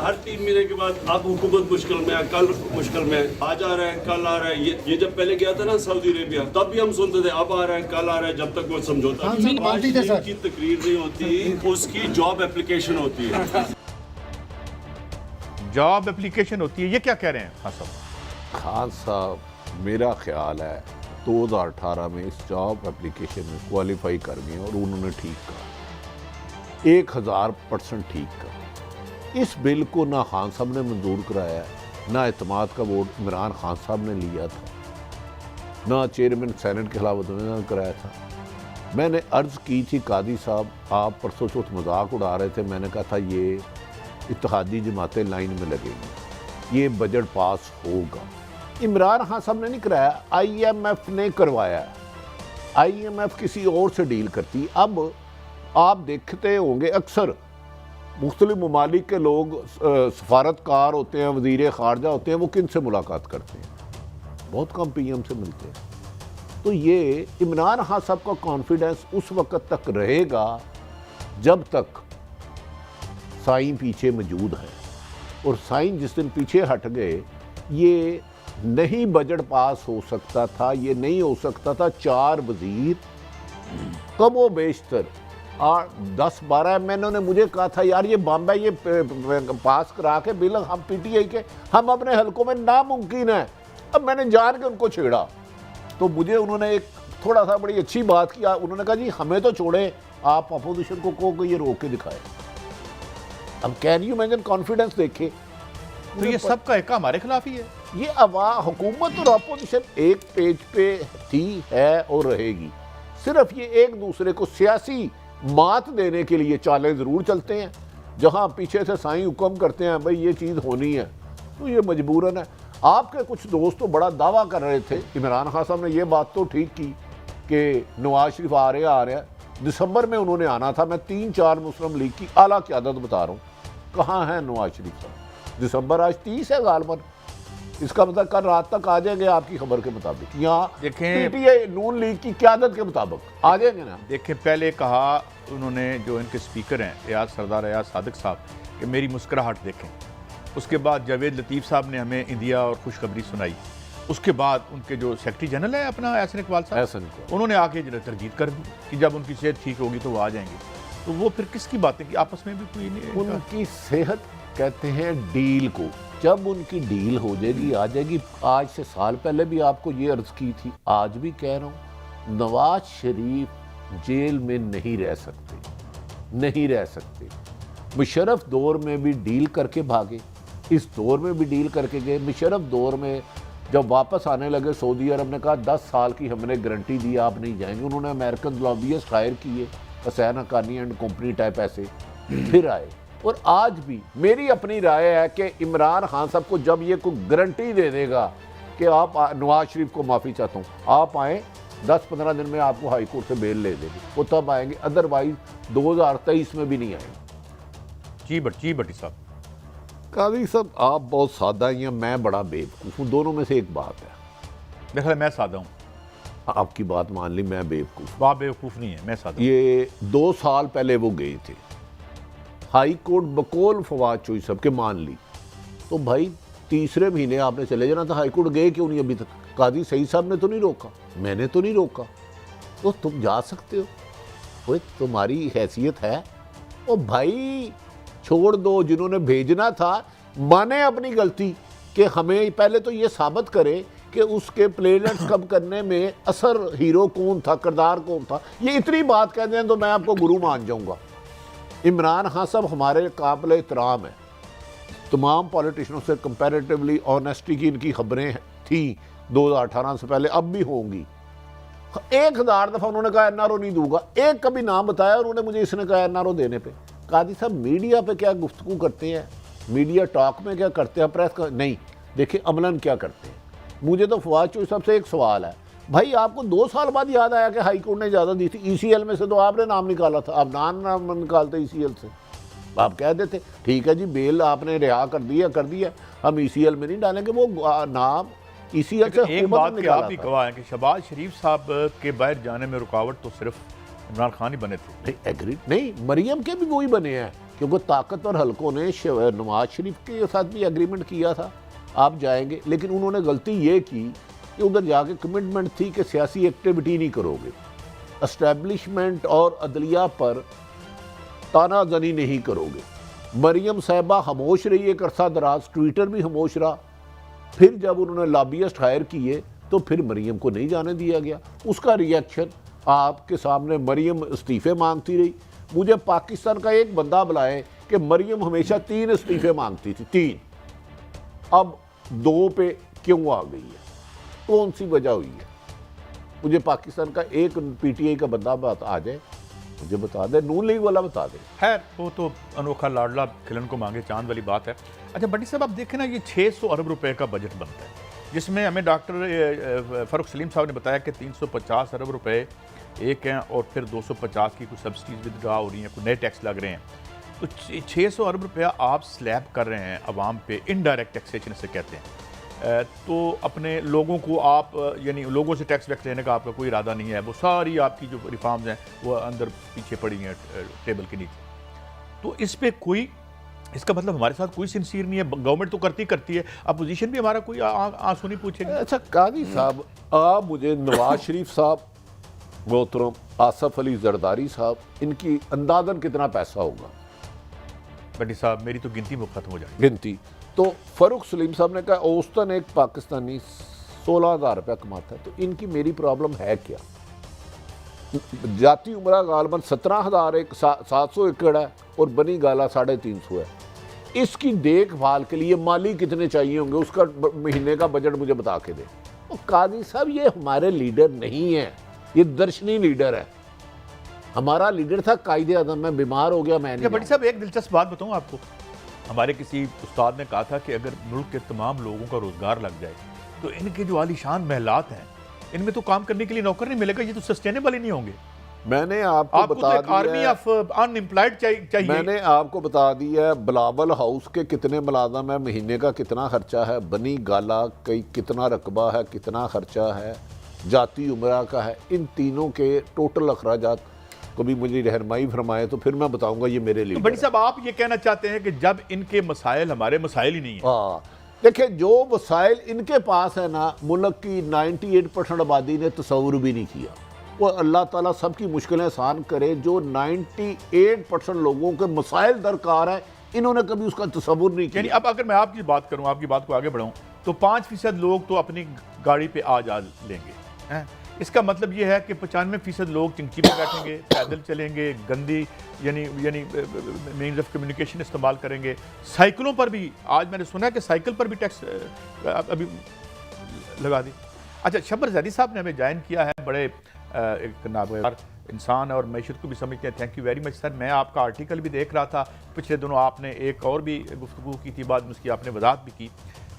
हर 3 महीने के बाद अब हुकूमत मुश्किल में है, कल मुश्किल में है, आज आ रहा है, कल आ रहा है। ये जब पहले गया था ना सऊदी अरेबिया, तब भी हम सुनते थे अब आ रहा है, कल आ रहा है, जब तक वो समझौता की तकरीर नहीं होती, उसकी जॉब एप्लीकेशन होती है। जॉब एप्लीकेशन होती है, ये क्या कह रहे हैं खान साहब? खान साहब, मेरा ख्याल है 2018 में इस जॉब एप्लीकेशन में क्वालिफाई कर गए और उन्होंने ठीक कहा, 1000% ठीक कहा। इस बिल को ना खान साहब ने मंजूर कराया, ना एतमाद का वोट इमरान खान साहब ने लिया था, ना चेयरमैन सेनेट के खिलाफ ने कराया था। मैंने अर्ज़ की थी, कादी साहब आप परसों चौथ मजाक उड़ा रहे थे, मैंने कहा था ये इत्तेहादी जमातें लाइन में लगेंगी, ये बजट पास होगा। इमरान खान साहब ने नहीं कराया, IMF ने करवाया। IMF किसी और से डील करती। अब आप देखते होंगे अक्सर मुख्तलिफ ममालिक के लोग सफारतकार होते हैं, वज़ीर ख़ारजा होते हैं, वो किन से मुलाकात करते हैं? बहुत कम PM से मिलते हैं। तो ये इमरान खान साहब का कॉन्फिडेंस उस वक़्त तक रहेगा जब तक साइन पीछे मौजूद है, और साइन जिस दिन पीछे हट गए, ये नहीं बजट पास हो सकता था, ये नहीं हो सकता था। 4 वज़ीर कमो बेशतर 10-12 एमएनओ ने मुझे कहा था यार ये बॉम्बे ये पास करा के बिल हम पीटीआई के हम अपने हलकों में नामुमकिन है। अब मैंने जान के उनको छेड़ा तो मुझे उन्होंने एक थोड़ा सा बड़ी अच्छी बात किया, उन्होंने कहा जी हमें तो छोड़े, आप अपोजिशन को कहो कि ये रोक के दिखाए। अब कैन यू इमेजिन कॉन्फिडेंस देखे। तो ये सब का एका हमारे खिलाफ ही है। ये हुकूमत और अपोजिशन एक पेज पे थी, है और रहेगी। सिर्फ ये एक दूसरे को सियासी मात देने के लिए चालें ज़रूर चलते हैं। जहां पीछे से साईं हुक्म करते हैं भाई ये चीज़ होनी है तो ये मजबूरन है। आपके कुछ दोस्त तो बड़ा दावा कर रहे थे, इमरान खान साहब ने ये बात तो ठीक की कि नवाज शरीफ आ रहे हैं। दिसंबर में उन्होंने आना था। मैं 3-4 मुस्लिम लीग की आला क़यादत बता रहा हूँ, कहाँ है नवाज शरीफ साहब। दिसंबर आज 30 है गालबन, इसका मतलब कल रात तक आ जाएंगे आपकी खबर के मुताबिक। यहाँ देखें पीटीआई नून लीग की क़यादत के मुताबिक आ जाएंगे ना। देखें, पहले कहा उन्होंने जो इनके स्पीकर हैं सरदार एयाज सादिक साहब कि मेरी मुस्कुराहट देखें। उसके बाद जावेद लतीफ़ साहब ने हमें इंडिया और खुशखबरी सुनाई। उसके बाद उनके जो सेक्रेटरी जनरल है अपना एहसन इकबाल साहब, उन्होंने आके जो तरजीद कर दी कि जब उनकी सेहत ठीक होगी तो वो आ जाएंगे। तो वो फिर किसकी बातें कि आपस में भी कोई नहीं। उनकी सेहत कहते हैं डील को, जब उनकी डील हो जाएगी आ जाएगी। आज से साल पहले भी आपको ये अर्ज की थी, आज भी कह रहा हूँ, नवाज शरीफ जेल में नहीं रह सकते, नहीं रह सकते। मुशर्रफ दौर में भी डील करके भागे, इस दौर में भी डील करके गए। मुशर्रफ दौर में जब वापस आने लगे सऊदी अरब ने कहा 10 साल की हमने गारंटी दी आप नहीं जाएंगे। उन्होंने अमेरिकन लॉबियस्ट हायर किए, Hussain Haqqani and company type ऐसे, फिर आए। और आज भी मेरी अपनी राय है कि इमरान खान साहब को जब ये कोई गारंटी दे देगा कि आप नवाज शरीफ को माफ़ी चाहता हूँ, आप आएँ 10-15 दिन में आपको हाई कोर्ट से बेल ले देंगे, वो तब आएंगे। अदरवाइज 2023 में भी नहीं आएंगे। जी भट्टी साहब। काजी साहब आप बहुत सादा ही हैं, मैं बड़ा बेवकूफ़ हूँ, दोनों में से एक बात है। देखा मैं सादा हूँ, आपकी बात मान ली, मैं बेवकूफ़। आप बेवकूफ़ नहीं है, मैं सादा। ये 2 साल पहले वो गए थे हाई कोर्ट बकौल फवाद चौधरी साहब के, मान ली तो भाई तीसरे महीने आपने चले जाना था। हाई कोर्ट गए क्यों नहीं अभी तक? काजी सईद साहब ने तो नहीं रोका, मैंने तो नहीं रोका, तो तुम जा सकते हो, वो तुम्हारी हैसियत है। ओ भाई छोड़ दो, जिन्होंने भेजना था माने अपनी गलती कि हमें पहले तो ये साबित करे कि उसके प्लेनेट्स कब करने में असर हीरो कौन था, किरदार कौन था। ये इतनी बात कह दें तो मैं आपको गुरु मान जाऊंगा। इमरान खान साहब हमारे काबिल एहतराम है, तमाम पॉलिटिशियनों से कंपैरेटिवली ऑनेस्टी की इनकी खबरें थी 2018 से पहले, अब भी होंगी। 1000 दफ़ा उन्होंने कहा एनआरओ नहीं दूंगा, एक कभी नाम बताया और उन्होंने मुझे इसने कहा एनआरओ देने पे। कादी साहब मीडिया पे क्या गुफ्तगू करते हैं, मीडिया टॉक में क्या करते हैं, प्रेस का नहीं, देखिए अमलन क्या करते हैं। मुझे तो फवाद चौधरी साहब से एक सवाल है, भाई आपको 2 साल बाद याद आया कि हाई कोर्ट ने इजाज़त दी थी, ईसीएल में से तो आपने नाम निकाला था, आप नाम निकालते ईसीएल से, आप कह देते ठीक है जी बेल आपने रिहा कर दिया, हम ईसीएल में नहीं डालेंगे। वो नाम ईसीएल से एक बात कि आप भी गवाह हैं कि शहबाज शरीफ साहब के बाहर जाने में रुकावट तो सिर्फ इमरान खान ही बने थे। नहीं एग्री नहीं, मरियम के भी वही बने हैं, क्योंकि ताकतवर हलकों ने नवाज शरीफ के साथ भी एग्रीमेंट किया था आप जाएंगे, लेकिन उन्होंने गलती ये की कि उधर जाके कमिटमेंट थी कि सियासी एक्टिविटी नहीं करोगे, एस्टैब्लिशमेंट और अदलिया पर तानाजनी नहीं करोगे। मरियम साहिबा खामोश रही एक अरसा दराज, ट्विटर भी खामोश रहा। फिर जब उन्होंने लॉबियस्ट हायर किए तो फिर मरियम को नहीं जाने दिया गया। उसका रिएक्शन आपके सामने, मरियम इस्तीफ़े मांगती रही। मुझे पाकिस्तान का एक बंदा बुलाए कि मरियम हमेशा 3 इस्तीफ़े मांगती थी, 3, अब 2 पे क्यों आ गई है, कौन सी वजह हुई है? मुझे पाकिस्तान का एक पीटीआई का बंदा आ जाए, मुझे बता दे, नून लीग वाला बता दे। खैर वो तो अनोखा लाडला खिलन को मांगे चांद वाली बात है। अच्छा भट्टी साहब आप देखें ना, ये 600 अरब रुपए का बजट बनता है, जिसमें हमें डॉक्टर फ़ारूक सलीम साहब ने बताया कि 350 अरब रुपए एक हैं और फिर 250 की कुछ सब्सिडीज विदड्रॉ हो रही हैं, कुछ नए टैक्स लग रहे हैं। तो 600 अरब रुपया आप स्लैब कर रहे हैं अवाम पे, इनडायरेक्ट टैक्सेशन से कहते हैं। तो अपने लोगों को आप यानी लोगों से टैक्स वैक्स लेने का आपका कोई इरादा नहीं है, वो सारी आपकी जो रिफॉर्म्स हैं वो अंदर पीछे पड़ी हैं टेबल के नीचे। तो इस पे कोई, इसका मतलब हमारे साथ कोई सिंसियर नहीं है, गवर्नमेंट तो करती है, अपोजिशन भी हमारा कोई आंसू नहीं पूछेगी। अच्छा कादी साहब, आप मुझे नवाज शरीफ साहब मोहतरम आसफ अली जरदारी साहब, इनकी अंदाजन कितना पैसा होगा? भट्टी साहब मेरी तो गिनती में खत्म हो जाएगी। गिनती तो फ़ारूक सलीम साहब ने कहा औसतन एक पाकिस्तानी 16,000 रुपया कमाता है, तो इनकी मेरी प्रॉब्लम है क्या? जाती उम्रा गालबन 17,000 एक 700 एकड़ है और बनी गाला 350 है। इसकी देखभाल के लिए माली कितने चाहिए होंगे, उसका महीने का बजट मुझे बता के दे। और काजी साहब ये हमारे लीडर नहीं है, ये दर्शनी लीडर है। हमारा लीडर था कायदे आज़म, मैं बीमार हो गया, मैं नहीं। भट्टी साहब एक दिलचस्प बात बताऊं आपको, हमारे किसी उस्ताद ने कहा था कि अगर मुल्क के तमाम लोगों का रोजगार लग जाए तो इनके जो आलीशान महलात हैं इनमें तो काम करने के लिए नौकर नहीं मिलेगा, ये तो सस्टेनेबल ही नहीं होंगे। मैंने आपको तो बता एक आर्मी ऑफ अनएम्प्लॉयड चाहिए। मैंने आपको बता दिया है बिलावल हाउस के कितने मुलाजम है, महीने का कितना खर्चा है, बनी गाला कई कितना रकबा है, कितना खर्चा है, जाती उमरा का है, इन तीनों के टोटल अखराजात को भी मुझे रहनुमाई फरमाए तो फिर मैं बताऊंगा ये मेरे लिए। भट्टी साहब आप ये कहना चाहते हैं कि जब इनके मसाइल हमारे मसाइल ही नहीं है। हाँ देखिए, जो वसाइल इनके पास है ना, मुल्क की 98% आबादी ने तस्वुर भी नहीं किया। वो अल्लाह ताला सबकी मुश्किलें आसान करे। जो 98% लोगों के मसाइल दरकार है, इन्होंने कभी उसका तस्वुर नहीं यानी किया। अब अगर मैं आपकी बात करूं, आपकी बात को आगे बढ़ाऊं, तो 5% लोग तो अपनी गाड़ी पे आ जा लेंगे हैं? इसका मतलब ये है कि 95% लोग चिंकी में बैठेंगे, पैदल चलेंगे, गंदी यानी मीन्स ऑफ कम्युनिकेशन इस्तेमाल करेंगे। साइकिलों पर भी आज मैंने सुना है कि साइकिल पर भी टैक्स अभी लगा दी। अच्छा, शबर ज़ैदी साहब ने हमें ज्वाइन किया है, बड़े एक नागवार इंसान और मैशत को भी समझते हैं। Thank you very much sir. मैं आपका आर्टिकल भी देख रहा था पिछले दिनों, आपने एक और भी गुफ्तगू की थी, बाद में उसकी आपने वजाहत भी की।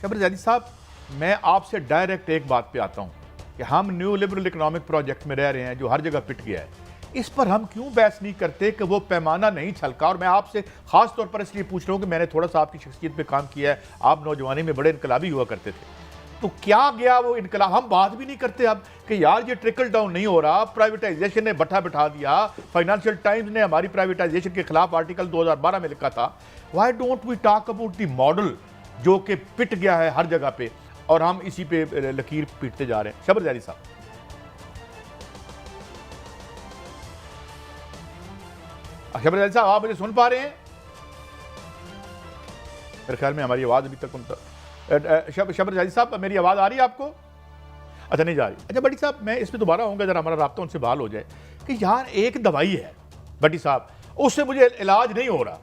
शबर ज़ैदी साहब, मैं आपसे डायरेक्ट एक बात पे आता हूँ कि हम न्यू लिबरल इकोनॉमिक प्रोजेक्ट में रह रहे हैं जो हर जगह पिट गया है, इस पर हम क्यों बहस नहीं करते कि वो पैमाना नहीं छलका? और मैं आपसे ख़ास तौर पर इसलिए पूछ रहा हूँ कि मैंने थोड़ा सा आपकी शख्सियत पे काम किया है, आप नौजवानी में बड़े इनकलाबी हुआ करते थे, तो क्या गया वो इनकलाब? हम बात भी नहीं करते अब कि यार ये ट्रिकल डाउन नहीं हो रहा, प्राइवेटाइजेशन ने बट्ठा बिठा दिया। फाइनेंशियल टाइम्स ने हमारी प्राइवेटाइजेशन के खिलाफ आर्टिकल 2012 में लिखा था। Why don't we talk about the model जो कि पिट गया है हर जगह पे, और हम इसी पे लकीर पीटते जा रहे हैं। शबर ज़ैदी साहब, शबर ज़ैदी साहब, आप मुझे सुन पा रहे हैं? मेरे ख्याल में हमारी आवाज़ अभी तक उनका शबर ज़ैदी साहब, मेरी आवाज़ आ रही है आपको? अच्छा, नहीं जा रही। अच्छा भट्टी साहब, मैं इस पर दोबारा आऊँगा, जरा हमारा राब्ता उनसे बहाल हो जाए कि यार एक दवाई है भट्टी साहब, उससे मुझे इलाज नहीं हो रहा,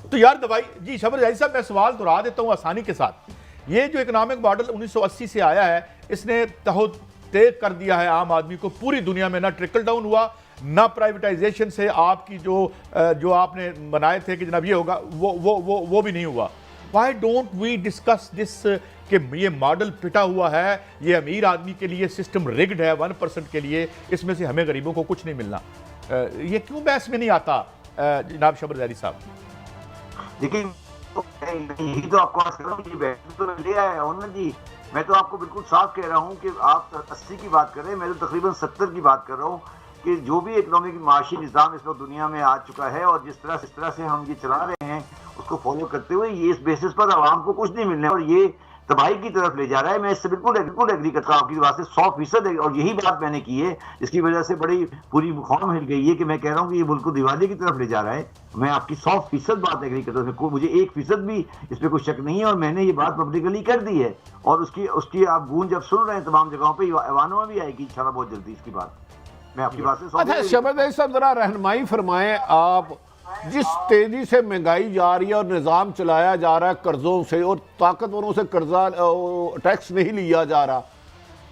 तो यार दवाई। जी शबर ज़ैदी साहब, मैं सवाल दोहरा देता हूँ आसानी के साथ। ये जो इकोनॉमिक मॉडल 1980 से आया है, इसने तहो तेज कर दिया है आम आदमी को पूरी दुनिया में। ना ट्रिकल डाउन हुआ, ना प्राइवेटाइजेशन से आपकी जो आपने बनाए थे कि जनाब ये होगा, वो भी नहीं हुआ। Why don't we discuss this कि ये मॉडल पिटा हुआ है, ये अमीर आदमी के लिए सिस्टम रिग्ड है, 1% के लिए, इसमें से हमें गरीबों को कुछ नहीं मिलना। ये क्यों बहस में नहीं आता जनाब शबर ज़ैदी साहब? देखिए, यही तो आपको आज कर रहा हूँ, ये बहस तो ले आया हूँ ना जी। मैं तो आपको बिल्कुल साफ कह रहा हूँ कि आप 80 की बात कर रहे हैं, मैं तो तकरीबन 70 की बात कर रहा हूँ कि जो भी इकोनॉमिक माशी निज़ाम इस वक्त दुनिया में आ चुका है और जिस तरह से हम ये चला रहे हैं उसको फॉलो करते हुए ये इस बेसिस पर आवाम को कुछ नहीं मिलने और ये तबाही की तरफ ले जा रहा है। मैं इससे बिल्कुल एग्री करता हूँ आपकी बात से 100%। और यही बात मैंने की है, इसकी वजह से बड़ी पूरी कौम हिल गई है कि मैं कह रहा हूँ कि ये मुल्क को दिवाली की तरफ ले जा रहा है। मैं आपकी 100% बात एग्री करता हूँ, मुझे 1% भी इस पर कोई शक नहीं है और मैंने ये बात पब्लिकली कर दी है और उसकी आप गूंज जब सुन रहे हैं तमाम जगहों पर, ऐवानों में भी आएगी इंशाल्लाह बहुत जल्दी इसकी बात। मैं आपकी बात से अच्छा शबर ज़ैदी साहब, जरा रहनुमाई फरमाएं, आप जिस तेजी से महंगाई जा रही है और निज़ाम चलाया जा रहा है कर्जों से और ताकतवरों से कर्जा टैक्स नहीं लिया जा रहा,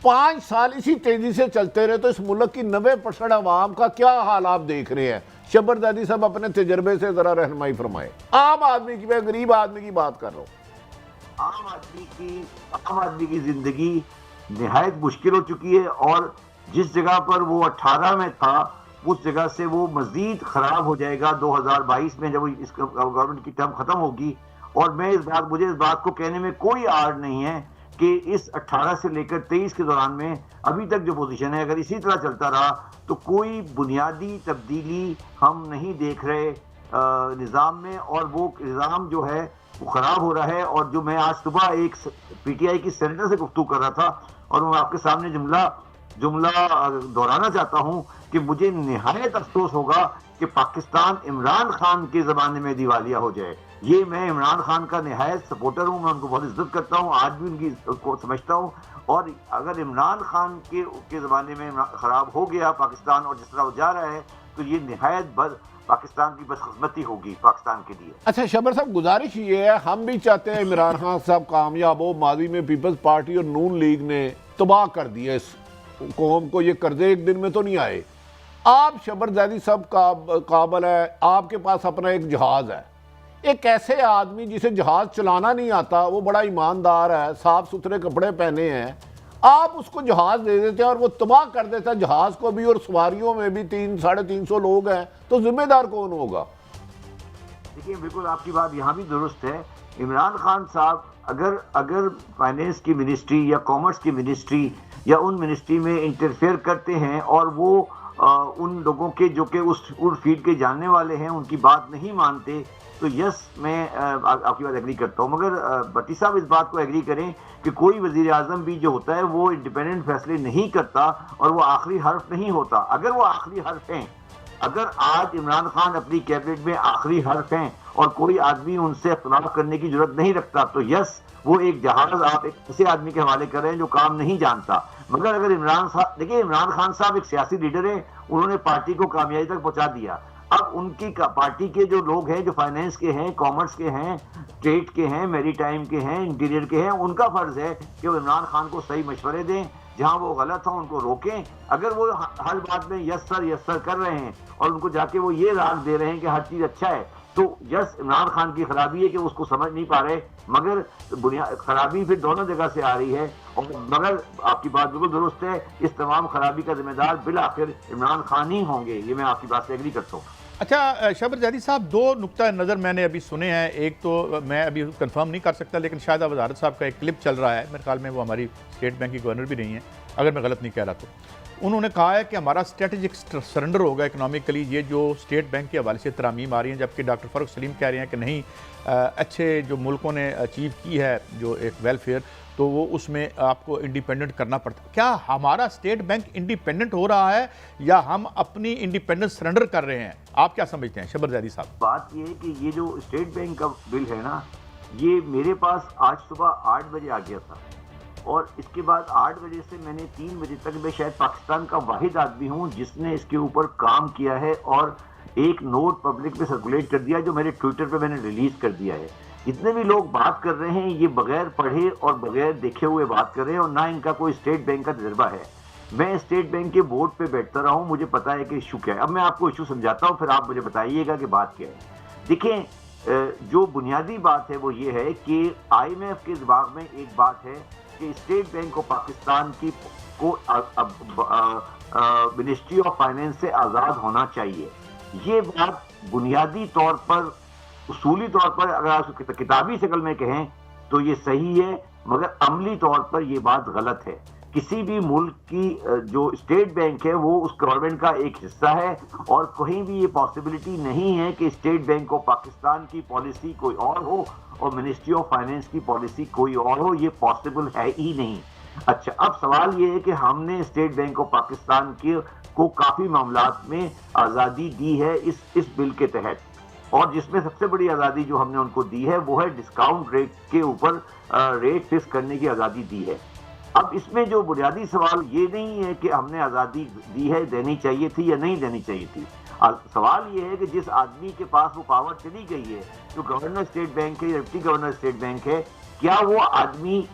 5 साल इसी तेजी से चलते रहे तो इस मुल्क की 90% आवाम का क्या हाल आप देख रहे हैं? शबर ज़ैदी साहब, अपने तजर्बे से जरा रहनुमाई फरमाएं। आम आदमी की, मैं गरीब आदमी की बात कर रहा हूँ। आम आदमी की जिंदगी निहायत मुश्किल हो चुकी है और जिस जगह पर वो 18 में था उस जगह से वो मजीद खराब हो जाएगा 2022 में जब इस गवर्नमेंट की टर्म खत्म होगी। और मुझे इस बात को कहने में कोई आड़ नहीं है कि इस 18 से लेकर 23 के दौरान में अभी तक जो पोजीशन है, अगर इसी तरह चलता रहा तो कोई बुनियादी तब्दीली हम नहीं देख रहे निज़ाम में, और वो निज़ाम जो है वो खराब हो रहा है। और जो मैं आज सुबह एक PTI की सेनेटर से गुफ्तगू कर रहा था और मैं आपके सामने जुमला जुमला दोहराना चाहता हूं कि मुझे निहायत अफसोस होगा कि पाकिस्तान इमरान खान के ज़माने में दिवालिया हो जाए। ये मैं इमरान खान का निहायत सपोर्टर हूं, मैं उनको बहुत इज्जत करता हूं, आज भी उनकी को समझता हूं। और अगर इमरान खान के ज़माने में ख़राब हो गया पाकिस्तान और जिस तरह वो जा रहा है, तो ये निहायत पाकिस्तान की बदकिस्मती होगी पाकिस्तान के लिए। अच्छा शबर साहब, गुजारिश ये है, हम भी चाहते हैं इमरान खान साहब कामयाब हो। माजी में पीपल्स पार्टी और नून लीग ने तबाह कर दिया इस कौम को, ये कर्जे एक दिन में तो नहीं आए। आप शबर जैदी साहब काबल है, आपके पास अपना एक जहाज़ है, एक ऐसे आदमी जिसे जहाज़ चलाना नहीं आता, वो बड़ा ईमानदार है, साफ सुथरे कपड़े पहने हैं, आप उसको जहाज़ दे देते हैं और वो तबाह कर देता है जहाज़ को भी, और सवारियों में भी 300-350 लोग हैं, तो जिम्मेदार कौन होगा? देखिए बिल्कुल आपकी बात यहाँ भी दुरुस्त है। इमरान खान साहब अगर फाइनेंस की मिनिस्ट्री या कॉमर्स की मिनिस्ट्री या उन मिनिस्ट्री में इंटरफेयर करते हैं और वो उन लोगों के जो कि उस फील्ड के जानने वाले हैं उनकी बात नहीं मानते, तो यस मैं आपकी बात एग्री करता हूँ। मगर भट्टी साहब इस बात को एग्री करें कि कोई वजीर आजम भी जो होता है वो इंडिपेंडेंट फैसले नहीं करता और वो आखिरी हर्फ नहीं होता। अगर वो आखिरी हर्फ हैं, अगर आज इमरान खान अपनी कैबिनेट में आखिरी हर्फ हैं और कोई आदमी उनसे इख्तिलाफ करने की जरूरत नहीं रखता, तो यस वो एक जहाज आप एक ऐसे आदमी के हवाले कर रहे हैं जो काम नहीं जानता। मगर अगर इमरान साहब, देखिए इमरान खान साहब एक सियासी लीडर है, उन्होंने पार्टी को कामयाबी तक पहुंचा दिया। अब उनकी पार्टी के जो लोग हैं, जो फाइनेंस के हैं, कॉमर्स के हैं, ट्रेड के हैं, मैरीटाइम के हैं, इंटीरियर के हैं, उनका फर्ज है कि वो इमरान खान को सही मशवरे दें, जहां वो गलत हो उनको रोकें। अगर वो हर बात में यस सर कर रहे हैं और उनको जाके वो ये राग दे रहे हैं कि हर चीज अच्छा है, तो यस इमरान खान की खराबी है कि उसको समझ नहीं पा रहे। मगर बुनियाद खराबी फिर दोनों जगह से आ रही है। और मगर आपकी बात बिल्कुल दुरुस्त है, इस तमाम खराबी का जिम्मेदार बिल आखिर इमरान खान ही होंगे, ये मैं आपकी बात से एग्री करता हूँ। अच्छा शबर जैदी साहब, दो नुक्ता नज़र मैंने अभी सुने हैं। एक तो मैं अभी कंफर्म नहीं कर सकता, लेकिन शायद वज़ारत साहब का एक क्लिप चल रहा है, मेरे ख्याल में वो हमारी स्टेट बैंक की गवर्नर भी नहीं है, अगर मैं गलत नहीं कह रहा तो। उन्होंने कहा है कि हमारा स्ट्रेटेजिक सरेंडर होगा इकनॉमिकली, ये जो स्टेट बैंक के हवाले से तरामीम आ रही हैं, जबकि डॉक्टर फ़ारूक सलीम कह रहे हैं कि नहीं, अच्छे जो मुल्कों ने अचीव की है जो एक वेलफेयर, तो वो उसमें आपको इंडिपेंडेंट करना पड़ता है। क्या हमारा स्टेट बैंक इंडिपेंडेंट हो रहा है या हम अपनी इंडिपेंडेंस सरेंडर कर रहे हैं? आप क्या समझते हैं शबर जैदी साहब? बात ये है कि ये जो स्टेट बैंक का बिल है ना, ये मेरे पास आज सुबह 8 बजे आ गया था और इसके बाद 8 बजे से मैंने 3 बजे तक, मैं शायद पाकिस्तान का वाहिद आदमी हूँ जिसने इसके ऊपर काम किया है और एक नोट पब्लिक में सर्कुलेट कर दिया, जो मेरे ट्विटर पे मैंने रिलीज कर दिया है। जितने भी लोग बात कर रहे हैं ये बगैर पढ़े और बगैर देखे हुए बात कर रहे हैं और ना इनका कोई स्टेट बैंक का तजर्बा है। मैं स्टेट बैंक के बोर्ड पे बैठता रहा हूँ, मुझे पता है कि इशू क्या है। अब मैं आपको इशू समझाता हूँ, फिर आप मुझे बताइएगा कि बात क्या है। देखें, जो बुनियादी बात है वो ये है कि IMF के दिमाग में एक बात है कि स्टेट बैंक को पाकिस्तान की को मिनिस्ट्री ऑफ फाइनेंस से आज़ाद होना चाहिए। ये बात बुनियादी तौर पर, उसूली तौर पर अगर आप किताबी शक्ल में कहें तो ये सही है, मगर अमली तौर पर ये बात गलत है। किसी भी मुल्क की जो स्टेट बैंक है वो उस गवर्नमेंट का एक हिस्सा है और कहीं भी ये पॉसिबिलिटी नहीं है कि स्टेट बैंक को पाकिस्तान की पॉलिसी कोई और हो और मिनिस्ट्री ऑफ फाइनेंस की पॉलिसी कोई और हो, ये पॉसिबल है ही नहीं। अच्छा, अब सवाल ये है कि हमने स्टेट बैंक ऑफ पाकिस्तान को काफी मामलात में आज़ादी दी है इस बिल के तहत, और जिसमें सबसे बड़ी आज़ादी जो हमने उनको दी है वो है डिस्काउंट रेट के ऊपर रेट फिक्स करने की आज़ादी दी है। अब इसमें जो बुनियादी सवाल ये नहीं है कि हमने आज़ादी दी है, देनी चाहिए थी या नहीं देनी चाहिए थी। सवाल ये है कि जिस आदमी के पास वो पावर चली गई है, जो गवर्नर स्टेट बैंक है या डिप्टी गवर्नर स्टेट बैंक है, क्या वो आदमी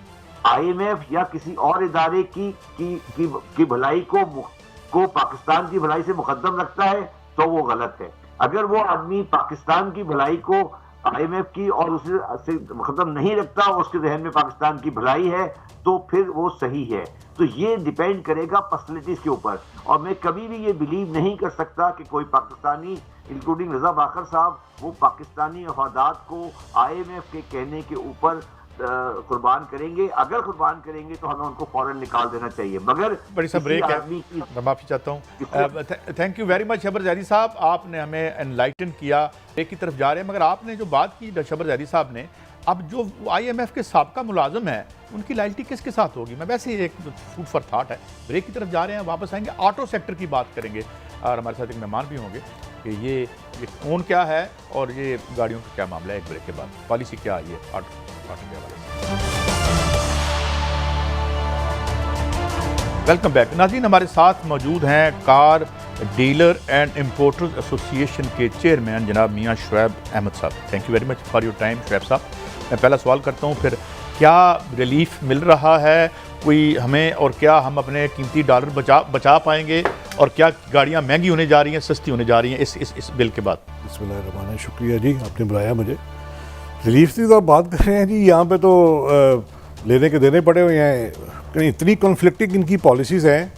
IMF या किसी और इदारे की भलाई को पाकिस्तान की भलाई से मुकद्दम रखता है? तो वो गलत है। अगर वो आदमी पाकिस्तान की भलाई को IMF की और उसे मुकद्दम नहीं रखता, उसके जहन में पाकिस्तान की भलाई है, तो फिर वो सही है। तो ये डिपेंड करेगा पर्सनैलिटीज के ऊपर, और मैं कभी भी ये बिलीव नहीं कर सकता कि कोई पाकिस्तानी, इंक्लूडिंग रजा बाकर साहब, वो पाकिस्तानी मफादात को IMF के कहने के ऊपर कुर्बान करेंगे। अगर कुर्बान करेंगे तो हमें उनको फौरन निकाल देना चाहिए। मगर बड़ी सा ब्रेक है, मैं माफ़ी चाहता हूँ। Thank you very much Shabbar Zaidi साहब, आपने हमें एनलाइटन किया। एक की तरफ जा रहे हैं, मगर आपने जो बात की शबर जैदी साहब ने, अब जो IMF के साबका मुलाजम है उनकी लॉयल्टी किसके साथ होगी? मैं वैसे ही एक फूड फॉर थॉट है, ब्रेक की तरफ जा रहे हैं, वापस आएंगे, ऑटो सेक्टर की बात करेंगे और हमारे साथ एक मेहमान भी होंगे कि ये कौन क्या है और ये गाड़ियों का क्या मामला है। एक ब्रेक के बाद पॉलिसी क्या है ये ऑटो के हवाले से। वेलकम बैक नाज़रीन, हमारे साथ मौजूद हैं car dealer and importers association के चेयरमैन जनाब मियां शुएब अहमद साहब। Thank you very much for your time Shoaib साहब। मैं पहला सवाल करता हूँ, फिर क्या रिलीफ मिल रहा है कोई हमें, और क्या हम अपने कीमती डॉलर बचा पाएंगे, और क्या गाड़ियाँ महंगी होने जा रही हैं, सस्ती होने जा रही हैं इस बिल के बाद? बिस्मिल्लाहिर्रहमानिर्रहीम, शुक्रिया जी, आपने बुलाया मुझे। रिलीफ की तो आप बात कर रहे हैं जी, यहाँ पे तो लेने के देने पड़े हुए हैं, कहीं इतनी कॉन्फ्लिक्टिंग इनकी पॉलिसीज़ हैं।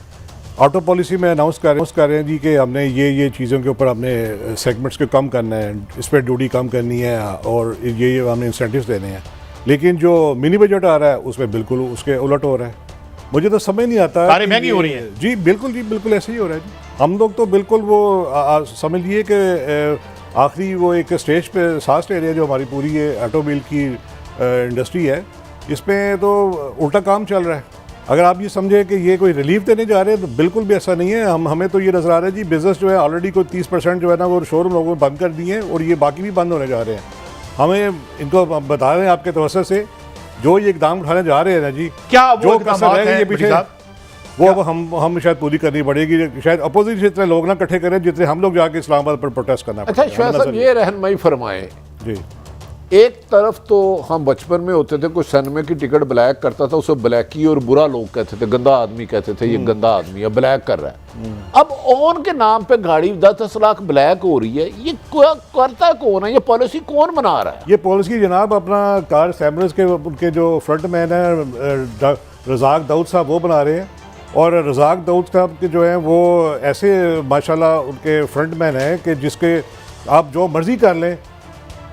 ऑटो पॉलिसी में अनाउंस कर रहे हैं जी कि हमने ये चीज़ों के ऊपर अपने सेगमेंट्स को कम करना है, इस पर ड्यूटी कम करनी है और ये हमने इंसेंटिव्स देने हैं, लेकिन जो मिनी बजट आ रहा है उसमें बिल्कुल उसके उलट हो रहा है। मुझे तो समझ नहीं आता, कारें महंगी हो रही हैं जी, बिल्कुल ऐसे ही हो रहा है जी। हम लोग तो बिल्कुल वो समझ लिए कि आखिरी वो एक स्टेज पे सास्ट एरिया जो हमारी पूरी ये ऑटोमोबाइल की इंडस्ट्री है, इसमें तो उल्टा काम चल रहा है। अगर आप ये समझे कि ये कोई रिलीफ देने जा रहे हैं तो बिल्कुल भी ऐसा नहीं है। हमें तो ये नज़र आ रहा है जी, बिज़नेस जो है ऑलरेडी कोई 30% जो है ना वो शोरूम लोगों ने बंद कर दिए हैं और ये बाकी भी बंद होने जा रहे हैं। हमें इनको बता रहे हैं आपके तवज्जो से, जो ये इकदाम उठाने जा रहे हैं ना जी, क्या जो कसर है ये पीछे वो अब हम शायद पूरी करनी पड़ेगी। शायद अपोजिट से इतने लोग ना इकट्ठे करें जितने हम लोग जाके इस्लामाबाद पर प्रोटेस्ट करना। अच्छा शुएब साहब, ये रहनुमाई फरमाए जी। एक तरफ तो हम बचपन में होते थे, कोई सिनेमा की टिकट ब्लैक करता था, उसे ब्लैकी और बुरा लोग कहते थे, गंदा आदमी कहते थे, ये गंदा आदमी है, ब्लैक कर रहा है। अब ऑन के नाम पे गाड़ी 10-10 लाख ब्लैक हो रही है, ये करता कौन है, ये पॉलिसी कौन बना रहा है? ये पॉलिसी जनाब अपना कार सैमरस के उनके जो फ्रंट मैन है रज़ाक दाऊद साहब वो बना रहे हैं, और रज़ाक दाऊद साहब के जो हैं वो ऐसे माशाल्लाह उनके फ्रंट मैन हैं कि जिसके आप जो मर्जी कर लें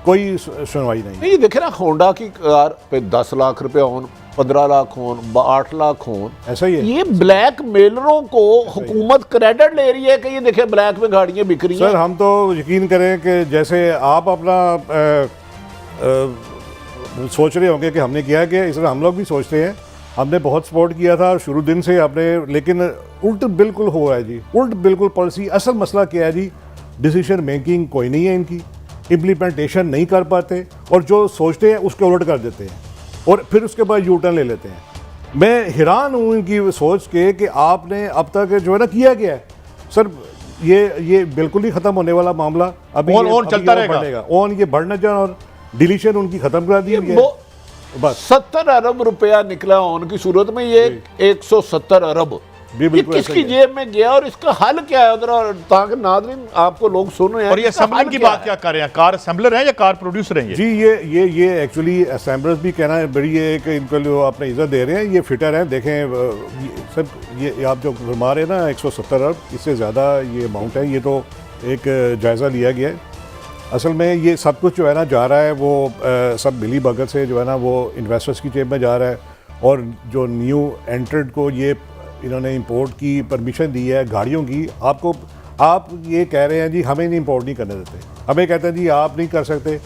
कोई सुनवाई नहीं। देखे ना, होंडा की कार पे 10 लाख रुपए होन, 15 लाख होन, 8 लाख होन, ऐसा ही है। ये ब्लैक मेलरों को हुकूमत क्रेडिट ले रही है कि ये देखे ब्लैक में गाड़ियां बिक रही हैं। सर हम तो यकीन करें कि जैसे आप अपना सोच रहे होंगे कि हमने किया कि इस तरह हम लोग भी सोचते हैं। हमने बहुत सपोर्ट किया था शुरू दिन से आपने, लेकिन उल्ट बिल्कुल हो रहा है जी, उल्ट बिल्कुल पॉलिसी। असल मसला क्या है जी, डिसीजन मेकिंग कोई नहीं है इनकी, इम्प्लीमेंटेशन नहीं कर पाते, और जो सोचते हैं उसके उलट कर देते हैं और फिर उसके बाद यू टर्न ले लेते हैं। मैं हैरान हूँ इनकी सोच के कि आपने अब तक जो है ना किया गया है। सर ये बिल्कुल ही ख़त्म होने वाला मामला, अभी चलता रहेगा, ऑन ये बढ़ना जाए, और डिलीशन उनकी ख़त्म करा दी है बस। 70 अरब रुपया निकला ऑन की सूरत में, ये 170 अरब ये किसकी जेब में गया, और इसका हल क्या है उधर, ताकि नाज़रीन आपको लोग सुन रहे हैं। और ये असेंबलिंग की बात क्या कर रहे हैं, कार असेंबलर हैं या कार प्रोड्यूसर हैं? जी ये एक्चुअली असेंबलर्स भी कहना है बड़ी है कि इनको जो आपने इज्जत दे रहे हैं, ये फिटर हैं। देखें सर, ये आप जो फरमा रहे हैं ना 170 अरब, इससे ज़्यादा ये अमाउंट है। ये तो एक जायज़ा लिया गया है। असल में ये सब कुछ जो है ना जा रहा है वो सब मिली भगत से जो है ना वो इन्वेस्टर्स की जेब में जा रहा है, और जो न्यू एंट्रेंट को ये इन्होंने इंपोर्ट की परमिशन दी है गाड़ियों की। आप ये कह रहे हैं जी हमें नहीं इंपोर्ट नहीं करने देते, हमें कहते हैं जी आप नहीं कर सकते।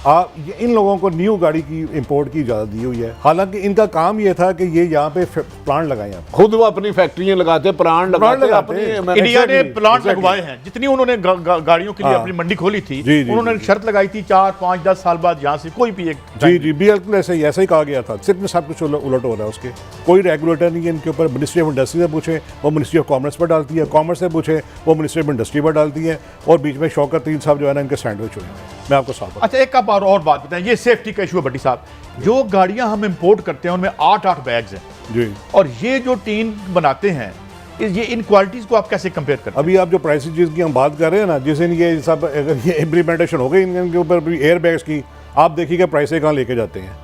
इन लोगों को न्यू गाड़ी की इंपोर्ट की इजाज़त दी हुई है, हालांकि इनका काम ये था कि ये यहाँ पे प्लांट लगाएं। खुद वो अपनी फैक्ट्रियां लगाते, प्लांट लगाते अपनी। इंडिया ने प्लांट लगवाए हैं, जितनी उन्होंने गाड़ियों के लिए अपनी मंडी खोली थी, उन्होंने शर्त लगाई थी 4, 5, 10 साल बाद यहाँ से कोई भी एक। जी बिल्कुल ऐसा ही कहा गया था। सिर्फ में सब कुछ उलट हो रहा है, उसके कोई रेगुलेटर नहीं है इनके ऊपर। मिनिस्ट्री ऑफ इंडस्ट्री से पूछे वो मिनिस्ट्री ऑफ कॉमर्स पर डालती है, कॉमर्स से पूछे वो मिनिस्ट्री ऑफ इंडस्ट्री पर डालती है, और बीच में शौकत तीन साहब जो है ना इनके सैंडविच हुए। मैं आपको साफ। अच्छा एक आप और बात बताएं, ये सेफ्टी का इशू है भट्टी साहब। जो गाड़ियां हम इंपोर्ट करते हैं उनमें 8 बैग्स हैं जी, और ये जो टीन बनाते हैं, ये इन क्वालिटीज को आप कैसे कंपेयर करते हैं? अभी आप जो प्राइसेस की हम बात कर रहे हैं ना, जिस दिन ये सब अगर ये इम्प्लीमेंटेशन हो गई इनके ऊपर भी एयर बैग्स की, आप देखिएगा प्राइसें कहाँ लेके जाते हैं।